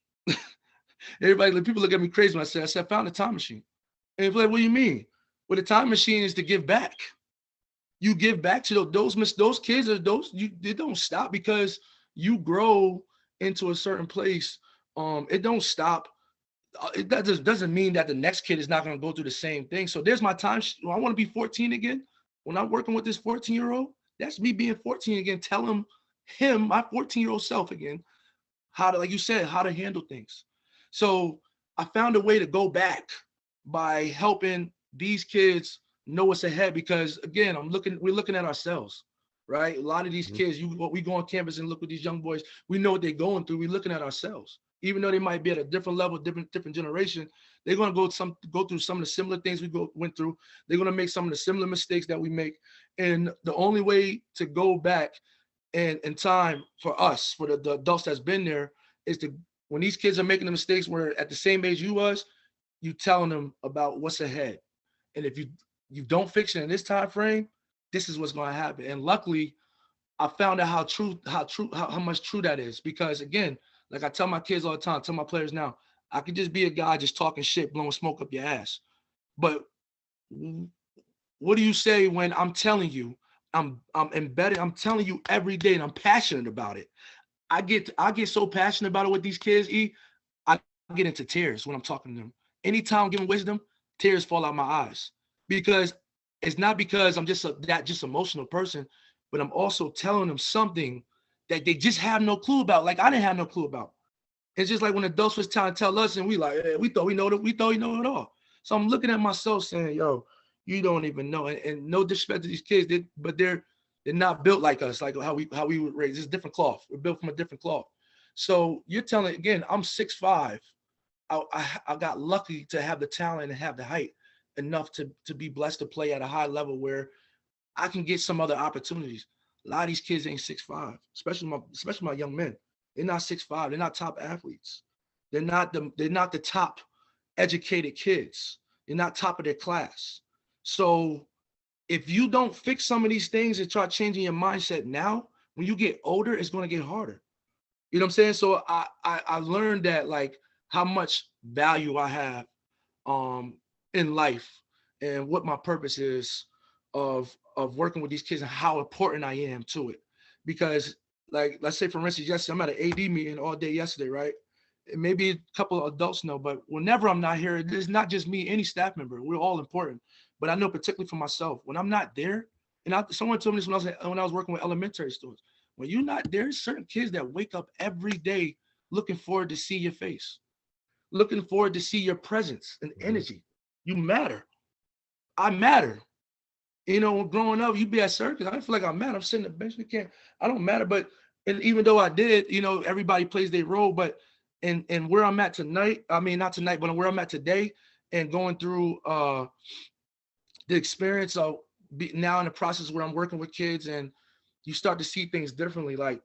People look at me crazy when I said, I found a time machine. And it's like, what do you mean? Well, the time machine is to give back. You give back to those kids, they don't stop because you grow into a certain place. It don't stop. It doesn't mean that the next kid is not going to go through the same thing. So there's my time. I want to be 14 again. When I'm working with this 14-year-old, that's me being 14 again, telling him, my 14-year-old self again, how to, like you said, how to handle things. So I found a way to go back by helping these kids know what's ahead, because again, we're looking at ourselves, right? A lot of these kids, we go on campus and look at these young boys, we know what they're going through. We're looking at ourselves. Even though they might be at a different level, different generation, they're going to go through some of the similar things we went through. They're going to make some of the similar mistakes that we make. And the only way to go back in time for us, for the adults that's been there, is to, when these kids are making the mistakes, where at the same age you was, you telling them about what's ahead. And if you don't fix it in this time frame, this is what's going to happen. And luckily, I found out how much true that is. Because again, like I tell my kids all the time, tell my players now, I could just be a guy just talking shit, blowing smoke up your ass. But what do you say when I'm telling you, I'm embedded, I'm telling you every day, and I'm passionate about it. I get so passionate about it with these kids, I get into tears when I'm talking to them. Anytime I'm giving wisdom, tears fall out my eyes. Because it's not because I'm just that emotional person, but I'm also telling them something that they just have no clue about. Like I didn't have no clue about. It's just like when adults was trying to tell us, and we thought we know it all. So I'm looking at myself saying, yo, you don't even know. And no disrespect to these kids, but they're not built like us, like how we were raised. It's different cloth. We're built from a different cloth. So you're telling, again, I'm 6'5". I got lucky to have the talent and have the height enough to be blessed to play at a high level where I can get some other opportunities. A lot of these kids ain't 6'5", especially my young men. They're not 6'5". They're not top athletes. They're not the top educated kids. They're not top of their class. So if you don't fix some of these things and try changing your mindset now, when you get older, it's going to get harder. You know what I'm saying? So I learned that, like, how much value I have in life and what my purpose is of working with these kids and how important I am to it. Because, like, let's say, for instance, yesterday, I'm at an AD meeting all day yesterday, right? And maybe a couple of adults know, but whenever I'm not here, it's not just me, any staff member. We're all important. But I know particularly for myself, when I'm not there, and someone told me this when I was working with elementary students, when you're not there, there's certain kids that wake up every day looking forward to see your face, looking forward to see your presence and energy. You matter. I matter. Growing up, you be at Syracuse, I didn't feel like I matter. I'm sitting at the bench. I don't matter. But and even though I did, everybody plays their role. But and where I'm at tonight, I mean, not tonight, but where I'm at today, and going through the experience of now in the process where I'm working with kids, and you start to see things differently. Like,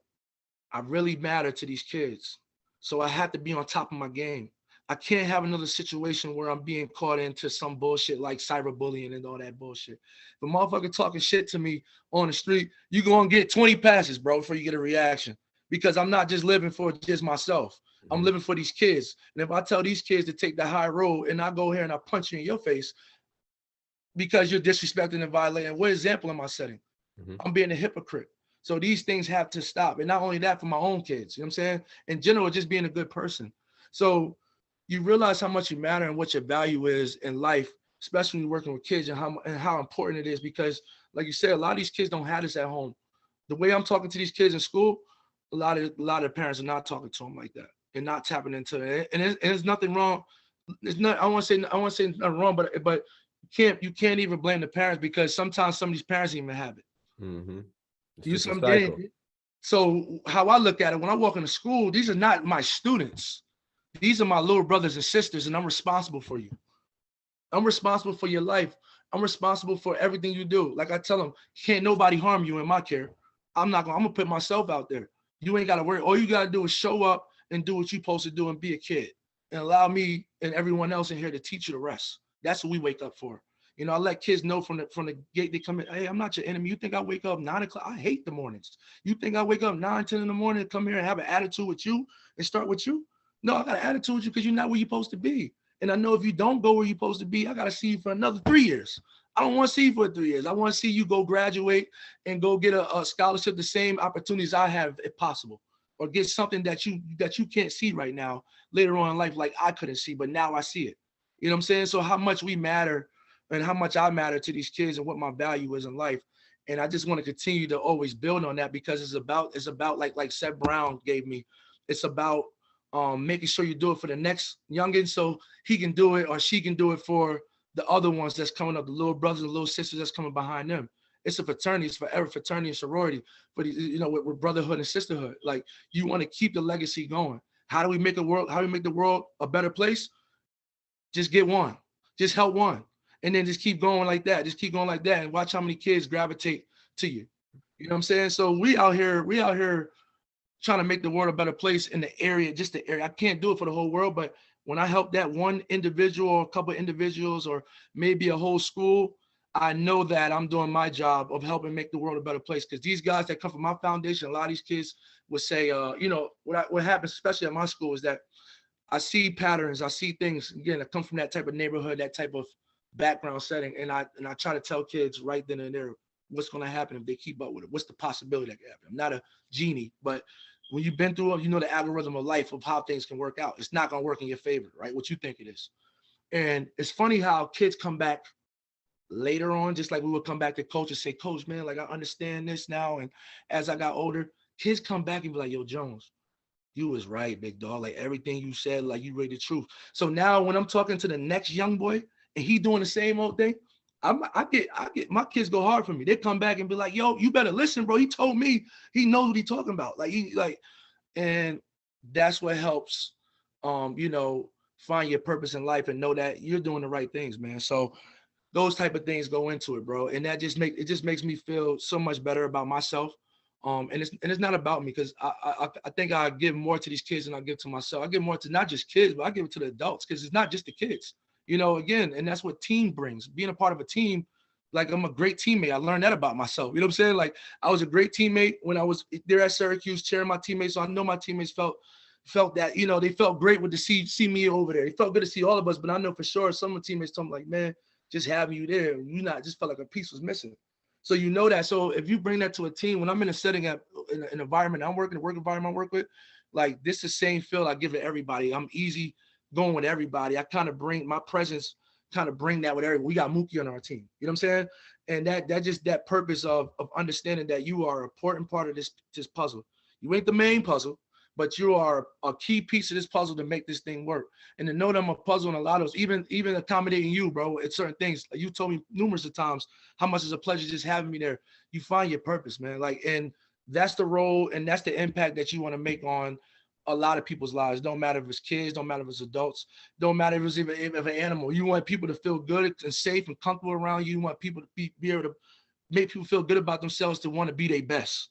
I really matter to these kids. So I have to be on top of my game. I can't have another situation where I'm being caught into some bullshit like cyberbullying and all that bullshit. If a motherfucker talking shit to me on the street, you gonna get 20 passes, bro, before you get a reaction. Because I'm not just living for just myself. I'm living for these kids. And if I tell these kids to take the high road and I go here and I punch you in your face because you're disrespecting and violating, what example am I setting? I'm being a hypocrite. So these things have to stop. And not only that, for my own kids, you know what I'm saying? In general, just being a good person. So you realize how much you matter and what your value is in life, especially when you're working with kids, and how important it is, because like you said, a lot of these kids don't have this at home. The way I'm talking to these kids in school, a lot of parents are not talking to them like that and not tapping into it. And there's nothing wrong. It's not, I want to say nothing wrong, but you can't even blame the parents, because sometimes some of these parents even have it. Mm-hmm. It's You just a some cycle. So how I look at it, when I walk into school, these are not my students. These are my little brothers and sisters, and I'm responsible for you. I'm responsible for your life. I'm responsible for everything you do. Like I tell them, can't nobody harm you in my care. I'm gonna put myself out there. You ain't gotta worry. All you gotta do is show up and do what you're supposed to do and be a kid, and allow me and everyone else in here to teach you the rest. That's what we wake up for. You know, I let kids know from the gate they come in, hey, I'm not your enemy. You think I wake up 9 o'clock? I hate the mornings. You think I wake up 9, 10 in the morning to come here and have an attitude with you and start with you? No, I got an attitude with you because you're not where you're supposed to be. And I know if you don't go where you're supposed to be, I got to see you for another 3 years. I don't want to see you for 3 years. I want to see you go graduate and go get a scholarship, the same opportunities I have if possible, or get something that you can't see right now later on in life, like I couldn't see, but now I see it. You know what I'm saying? So how much we matter and how much I matter to these kids and what my value is in life. And I just want to continue to always build on that, because it's about like Seth Brown gave me. It's about making sure you do it for the next youngin, so he can do it or she can do it for the other ones that's coming up, the little brothers and little sisters that's coming behind them. It's a fraternity, it's forever fraternity and sorority, but you know, with brotherhood and sisterhood. Like, you want to keep the legacy going. How do we make the world a better place? Just get one, just help one, and then just keep going like that. Just keep going like that, and watch how many kids gravitate to you. You know what I'm saying? So we out here trying to make the world a better place in the area, just the area. I can't do it for the whole world, but when I help that one individual or a couple of individuals or maybe a whole school, I know that I'm doing my job of helping make the world a better place. Because these guys that come from my foundation, a lot of these kids would say, you know, what happens, especially at my school, is that I see patterns, I see things, again, that come from that type of neighborhood, that type of background setting. And I try to tell kids right then and there what's going to happen if they keep up with it. What's the possibility that can happen? I'm not a genie, but when you've been through it, you know the algorithm of life of how things can work out. It's not going to work in your favor, right? What you think it is. And it's funny how kids come back later on, just like we would come back to coach and say, Coach, man, like I understand this now. And as I got older, kids come back and be like, yo, Jones, you was right, big dog. Like everything you said, like you read the truth. So now when I'm talking to the next young boy and he doing the same old thing, I get my kids go hard for me. They come back and be like, yo, you better listen, bro. He told me he knows what he's talking about. And that's what helps, you know, find your purpose in life and know that you're doing the right things, man. So those type of things go into it, bro. And that just makes me feel so much better about myself. And it's not about me, because I think I give more to these kids than I give to myself. I give more to not just kids, but I give it to the adults, because it's not just the kids, you know, again, and that's what team brings. Being a part of a team, like I'm a great teammate. I learned that about myself. You know what I'm saying? Like I was a great teammate when I was there at Syracuse, cheering my teammates. So I know my teammates felt that, you know, they felt great with to see me over there. It felt good to see all of us, but I know for sure some of the teammates told me like, man, just having you there, you not just felt like a piece was missing. So you know that. So if you bring that to a team, when I'm in a setting in an environment I'm working, a work environment I work with, like this is the same feel I give to everybody. I'm easy going with everybody. I kind of bring my presence, bring that with everybody. We got Mookie on our team. You know what I'm saying? And that just that purpose of understanding that you are an important part of this puzzle. You ain't the main puzzle, but you are a key piece of this puzzle to make this thing work. And to know that I'm a puzzle in a lot of those, even accommodating you, bro, at certain things. You told me numerous of times how much it's a pleasure just having me there. You find your purpose, man. Like, and that's the role and that's the impact that you want to make on a lot of people's lives. Don't matter if it's kids, don't matter if it's adults, don't matter if it's even if an animal. You want people to feel good and safe and comfortable around you. You want people to be able to make people feel good about themselves, to want to be their best,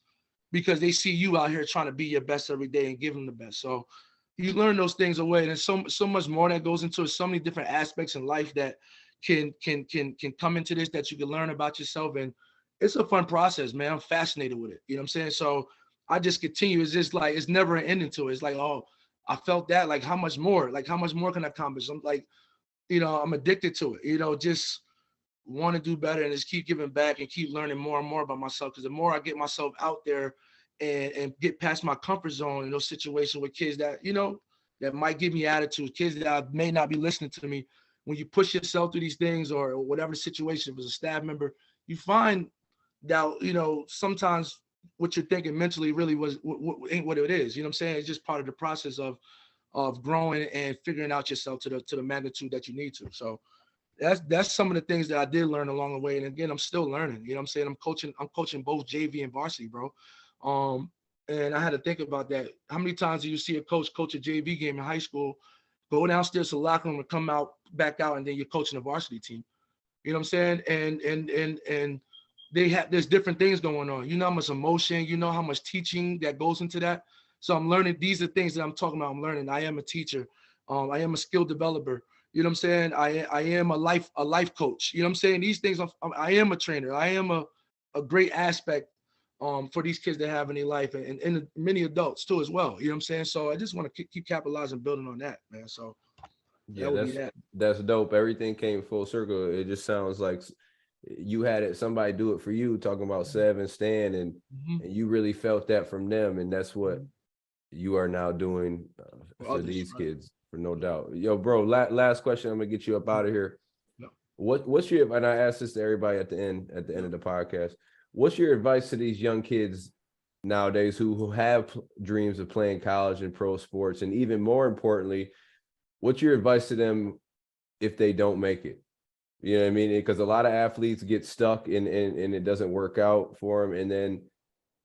because they see you out here trying to be your best every day and give them the best. So you learn those things away. And there's so much more that goes into it, so many different aspects in life that can come into this, that you can learn about yourself. And it's a fun process, man. I'm fascinated with it. You know what I'm saying? So I just continue. It's just like, it's never an ending to it. It's like, oh, I felt that. Like, how much more? Like, how much more can I accomplish? I'm like, you know, I'm addicted to it. You know, just want to do better and just keep giving back and keep learning more and more about myself. Because the more I get myself out there and get past my comfort zone in those situations with kids that, that might give me attitude, kids that may not be listening to me. When you push yourself through these things or whatever the situation, if it's a staff member, you find that, sometimes what you're thinking mentally really ain't what it is. You know what I'm saying? It's just part of the process of growing and figuring out yourself to the magnitude that you need to. So that's some of the things that I did learn along the way. And again, I'm still learning. You know what I'm saying? I'm coaching both JV and varsity, bro. And I had to think about that. How many times do you see a coach a JV game in high school, go downstairs to the locker room and come back out, and then you're coaching a varsity team? You know what I'm saying? And there's different things going on. You know how much emotion, you know how much teaching that goes into that. So I'm learning. These are things that I'm talking about. I'm learning. I am a teacher. I am a skill developer. You know what I'm saying? I am a life coach. You know what I'm saying? These things, I am a trainer. I am a great aspect for these kids that have in their life and many adults too as well. You know what I'm saying? So I just want to keep capitalizing, building on that, man. So yeah, that's dope. Everything came full circle. It just sounds like you had somebody do it for you, talking about Sev and Stan, and you really felt that from them, and that's what you are now doing for these kids, for no doubt. Yo, bro, last question. I'm gonna get you up out of here. No. What's your, and I asked this to everybody at the end of the podcast, what's your advice to these young kids nowadays who have dreams of playing college and pro sports, and even more importantly, what's your advice to them if they don't make it? You know what I mean? Because a lot of athletes get stuck and it doesn't work out for them. And then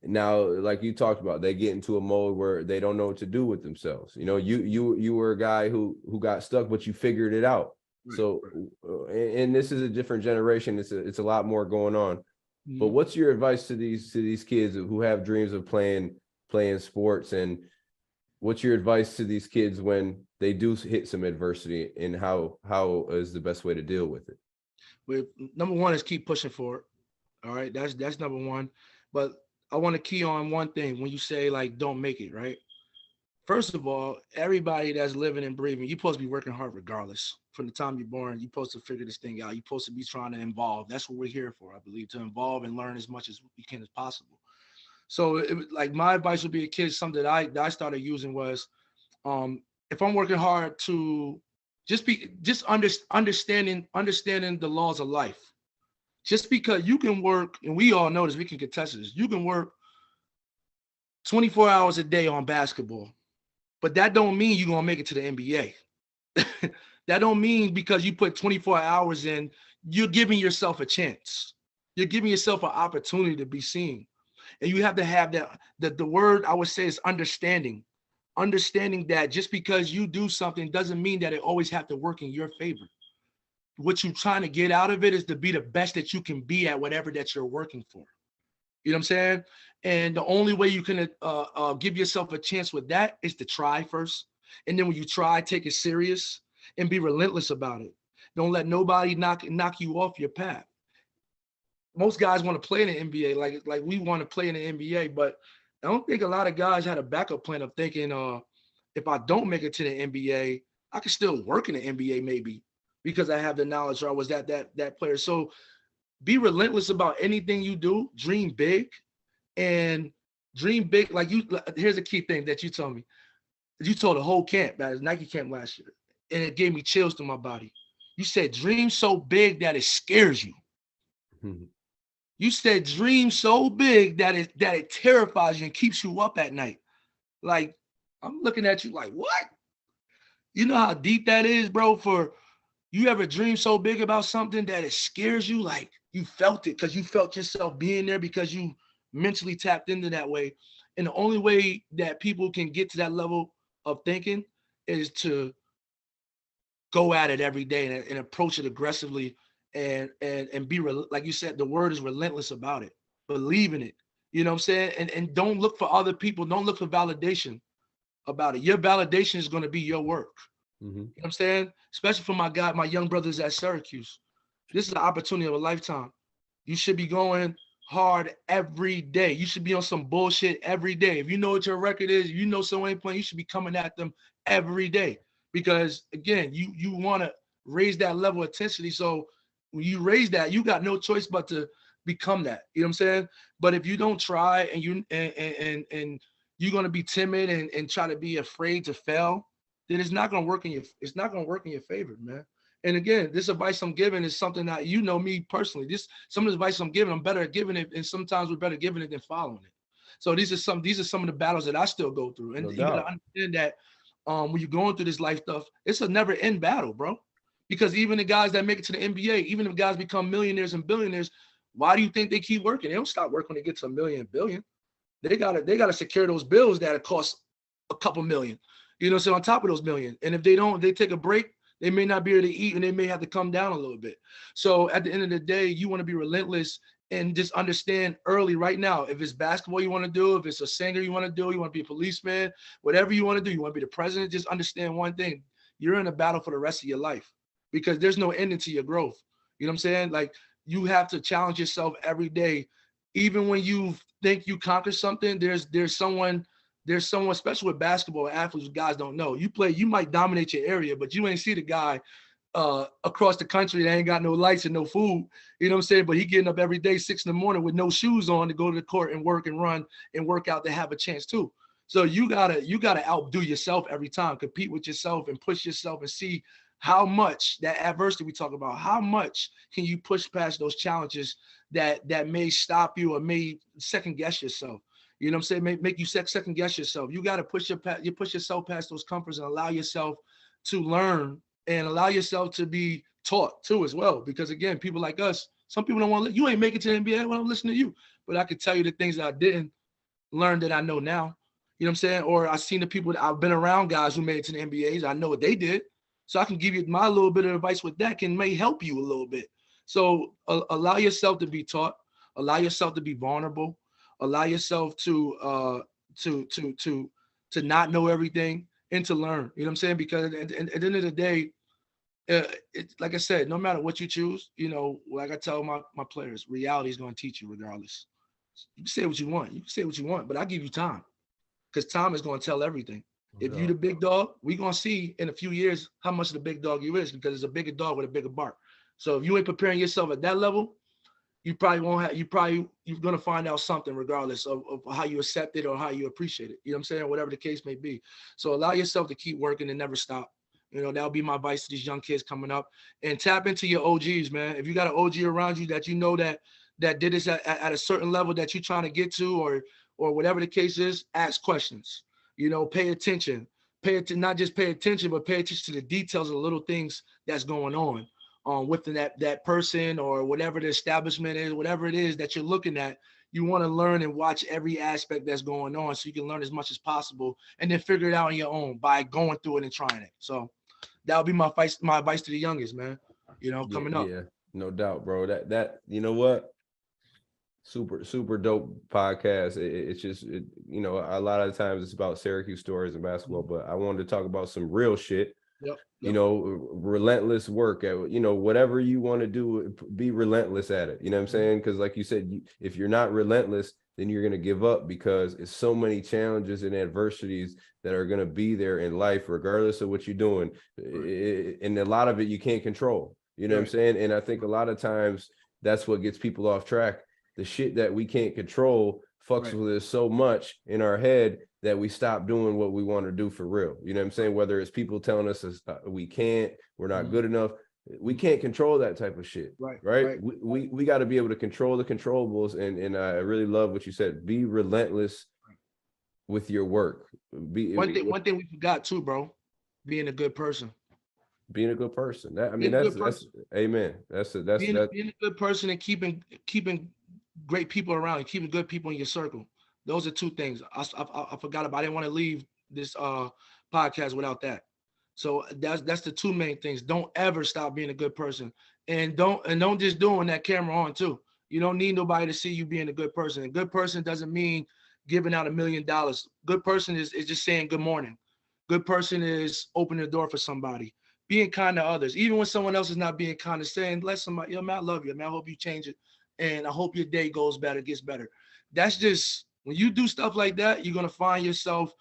now, like you talked about, they get into a mode where they don't know what to do with themselves. You know, you were a guy who got stuck, but you figured it out. Right, so, and this is a different generation. It's a lot more going on. But what's your advice to these kids who have dreams of playing sports, and what's your advice to these kids when they do hit some adversity, and how is the best way to deal with it? Well, number one is keep pushing for it. All right, that's number one. But I want to key on one thing when you say like don't make it, right? First of all, everybody that's living and breathing, you're supposed to be working hard regardless. From the time you're born, you're supposed to figure this thing out. You're supposed to be trying to involve. That's what we're here for, I believe, to involve and learn as much as we can as possible. So, like my advice would be to kids, something that I started using was, if I'm working hard to understanding the laws of life. Just because you can work, and we all know this, we can contest this. You can work 24 hours a day on basketball, but that don't mean you're gonna make it to the NBA. That don't mean because you put 24 hours in, you're giving yourself a chance. You're giving yourself an opportunity to be seen. And you have to have that the word I would say is understanding that just because you do something doesn't mean that it always have to work in your favor. What you're trying to get out of it is to be the best that you can be at whatever that you're working for. You know what I'm saying? And the only way you can give yourself a chance with that is to try first. And then when you try, take it serious and be relentless about it. Don't let nobody knock you off your path. Most guys want to play in the NBA, like we want to play in the NBA, but I don't think a lot of guys had a backup plan of thinking, if I don't make it to the NBA, I can still work in the NBA maybe because I have the knowledge, or I was that player. So be relentless about anything you do. Dream big, and dream big. Like here's a key thing that you told me. You told the whole camp, that Nike camp last year, and it gave me chills through my body. You said dream so big that it scares you. Mm-hmm. You said dream so big that it terrifies you and keeps you up at night. Like, I'm looking at you like, what? You know how deep that is, bro? For you ever dream so big about something that it scares you? Like you felt it because you felt yourself being there because you mentally tapped into that way. And the only way that people can get to that level of thinking is to go at it every day and approach it aggressively. And be like you said, the word is relentless about it. Believe in it. You know what I'm saying? And don't look for other people. Don't look for validation about it. Your validation is going to be your work. Mm-hmm. You know what I'm saying? Especially for my young brothers at Syracuse. This is the opportunity of a lifetime. You should be going hard every day. You should be on some bullshit every day. If you know what your record is, you know someone ain't playing, you should be coming at them every day. Because again, you want to raise that level of intensity. So when you raise that, you got no choice but to become that. You know what I'm saying? But if you don't try and you're gonna be timid and try to be afraid to fail, then it's not gonna work in your favor, man. And again, this advice I'm giving is something that me personally. Some of the advice I'm giving, I'm better at giving it, and sometimes we're better giving it than following it. So these are some of the battles that I still go through. And you gotta understand that when you're going through this life stuff, it's a never end battle, bro. Because even the guys that make it to the NBA, even if guys become millionaires and billionaires, why do you think they keep working? They don't stop working when they get to a million, billion. They gotta secure those bills that cost a couple million. So on top of those million. And if they don't, they take a break, they may not be able to eat and they may have to come down a little bit. So at the end of the day, you want to be relentless and just understand early right now, if it's basketball you want to do, if it's a singer you want to do, you want to be a policeman, whatever you want to do, you want to be the president, just understand one thing. You're in a battle for the rest of your life because there's no ending to your growth. You know what I'm saying? Like you have to challenge yourself every day. Even when you think you conquer something, there's someone special with basketball athletes guys don't know. You might dominate your area, but you ain't see the guy across the country that ain't got no lights and no food. You know what I'm saying? But he getting up every day 6 a.m. with no shoes on to go to the court and work and run and work out to have a chance too. So you gotta outdo yourself every time, compete with yourself and push yourself and see how much that adversity we talk about, how much can you push past those challenges that may stop you or may second guess yourself. You know what I'm saying? Make you second guess yourself. You got to push yourself past those comforts and allow yourself to learn and allow yourself to be taught too as well. Because again, people like us, some people don't want to, you ain't make it to the NBA. Well, I'm listening to you, but I could tell you the things that I didn't learn that I know now. You know what I'm saying? Or I've seen the people that I've been around guys who made it to the NBAs. I know what they did. So I can give you my little bit of advice with that may help you a little bit. So allow yourself to be taught, allow yourself to be vulnerable, allow yourself to not know everything and to learn. You know what I'm saying? Because at the end of the day, like I said, no matter what you choose, like I tell my players, reality is going to teach you regardless. You can say what you want, but I give you time because time is going to tell everything. If you the big dog, we're going to see in a few years how much of the big dog you is because it's a bigger dog with a bigger bark. So if you ain't preparing yourself at that level, you probably won't have, you're going to find out something regardless of how you accept it or how you appreciate it. You know what I'm saying? Whatever the case may be. So allow yourself to keep working and never stop. That'll be my advice to these young kids coming up, and tap into your OGs, man. If you got an OG around you that that did this at a certain level that you're trying to get to or whatever the case is, ask questions. Pay attention. Not just pay attention, but pay attention to the details of the little things that's going on within that person or whatever the establishment is, whatever it is that you're looking at. You want to learn and watch every aspect that's going on so you can learn as much as possible and then figure it out on your own by going through it and trying it. So that would be my advice to the youngest, man, coming up. Yeah, no doubt, bro. That you know what? Super dope podcast. It's just, a lot of times it's about Syracuse stories and basketball, but I wanted to talk about some real shit. Yep. Relentless work at, whatever you want to do, be relentless at it. You know what I'm saying? Because like you said, if you're not relentless, then you're going to give up because it's so many challenges and adversities that are going to be there in life, regardless of what you're doing. And a lot of it you can't control. You know what I'm saying? And I think a lot of times that's what gets people off track. The shit that we can't control fucks with us so much in our head that we stop doing what we want to do for real. You know what I'm saying? Whether it's people telling us we can't, we're not good enough. We can't control that type of shit. Right? We got to be able to control the controllables. And I really love what you said. Be relentless with your work. One thing we forgot too, bro. Being a good person. Being a good person. That's amen. Being a good person and keeping great people around you, keeping good people in your circle. Those are two things I forgot about. I didn't want to leave this podcast without that. So that's the two main things. Don't ever stop being a good person, and don't just do when that camera on too. You don't need nobody to see you being a good person. A good person doesn't mean giving out $1 million. Good person is just saying good morning. Good person is opening the door for somebody, being kind to others, even when someone else is not being kind, saying, let somebody, man, I love you, man. I hope you change it. And I hope your day goes better, gets better. That's just, when you do stuff like that, you're going to find yourself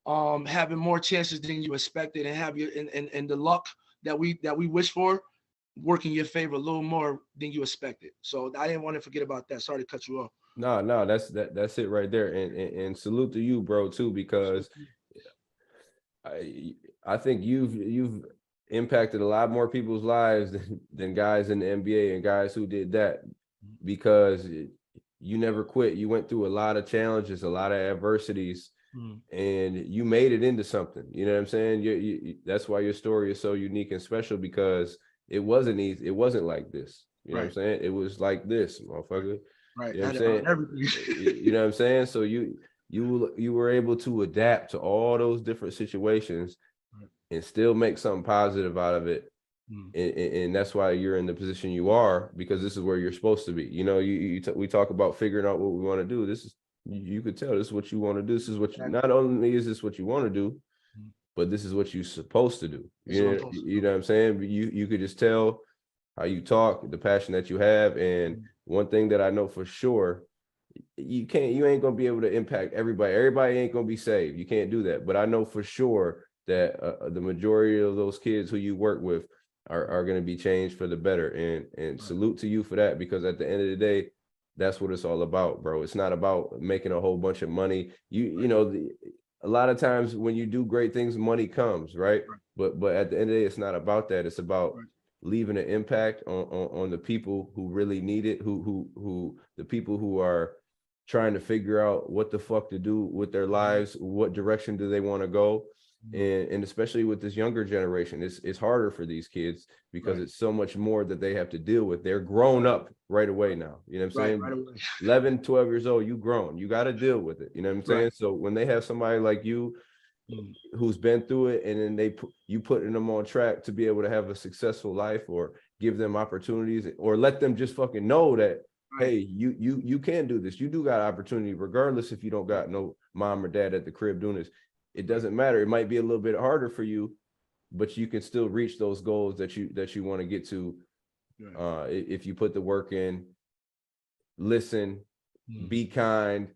having more chances than you expected and have your, and the luck that we wish for, work in your favor a little more than you expected. So I didn't want to forget about that. Sorry to cut you off. No, that's it right there. And salute to you, bro, too, because I think you've impacted a lot more people's lives than guys in the NBA and guys who did that, because you never quit. You went through a lot of challenges, a lot of adversities, and you made it into something. You know what I'm saying? That's why your story is so unique and special, because it wasn't easy. It wasn't like this. You know what I'm saying? It was like this, motherfucker. Right. You know what I'm saying? You know what I'm saying? So you were able to adapt to all those different situations and still make something positive out of it. And that's why you're in the position you are, because this is where you're supposed to be. You know, we talk about figuring out what we want to do. This is, you could tell this is what you want to do. This is what you, not only is this what you want to do, but this is what you're supposed to do. You know what I'm saying? You could just tell how you talk, the passion that you have. And one thing that I know for sure, you ain't gonna be able to impact everybody. Everybody ain't gonna be saved. You can't do that. But I know for sure that the majority of those kids who you work with are going to be changed for the better. And salute to you for that, because at the end of the day, that's what it's all about, bro. It's not about making a whole bunch of money. You know, a lot of times when you do great things, money comes, right? But at the end of the day, it's not about that. It's about leaving an impact on the people who really need it, who the people who are trying to figure out what the fuck to do with their lives, what direction do they want to go. And especially with this younger generation, it's harder for these kids, because it's so much more that they have to deal with. They're grown up right away now. You know what I'm saying? Right away. 11, 12 years old, you grown. You got to deal with it. You know what I'm saying? So when they have somebody like you who's been through it, and then you putting them on track to be able to have a successful life, or give them opportunities, or let them just fucking know that, hey, you can do this. You do got opportunity, regardless if you don't got no mom or dad at the crib doing this. It doesn't matter. It might be a little bit harder for you, but you can still reach those goals that you want to get to, if you put the work in, listen, be kind,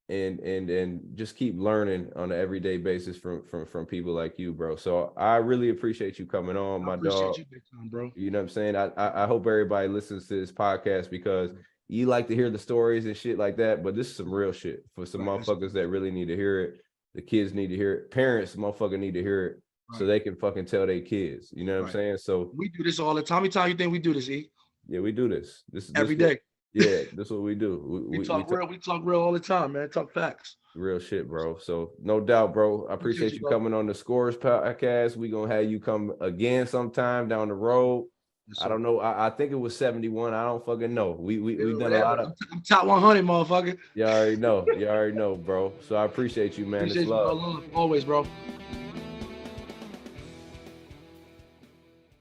and just keep learning on an everyday basis from people like you, bro. So I really appreciate you coming on, my dog. You, big time, bro. You know what I'm saying? I hope everybody listens to this podcast, because you like to hear the stories and shit like that, but this is some real shit for some motherfuckers that really need to hear it. The kids need to hear it. Parents, motherfucker, need to hear it, so they can fucking tell their kids. You know what I'm saying? So we do this all the time. How many times you think we do this, E? Yeah, we do this. This is every day. Yeah, that's what we do. We talk real. We talk real all the time, man. Talk facts. Real shit, bro. So no doubt, bro. I appreciate you coming on the Scores podcast. We gonna have you come again sometime down the road. I don't know. I think it was 71. I don't fucking know. We've done a lot of. I'm top 100, motherfucker. You already know. You already know, bro. So I appreciate you, man. Appreciate it's love. You, always, bro.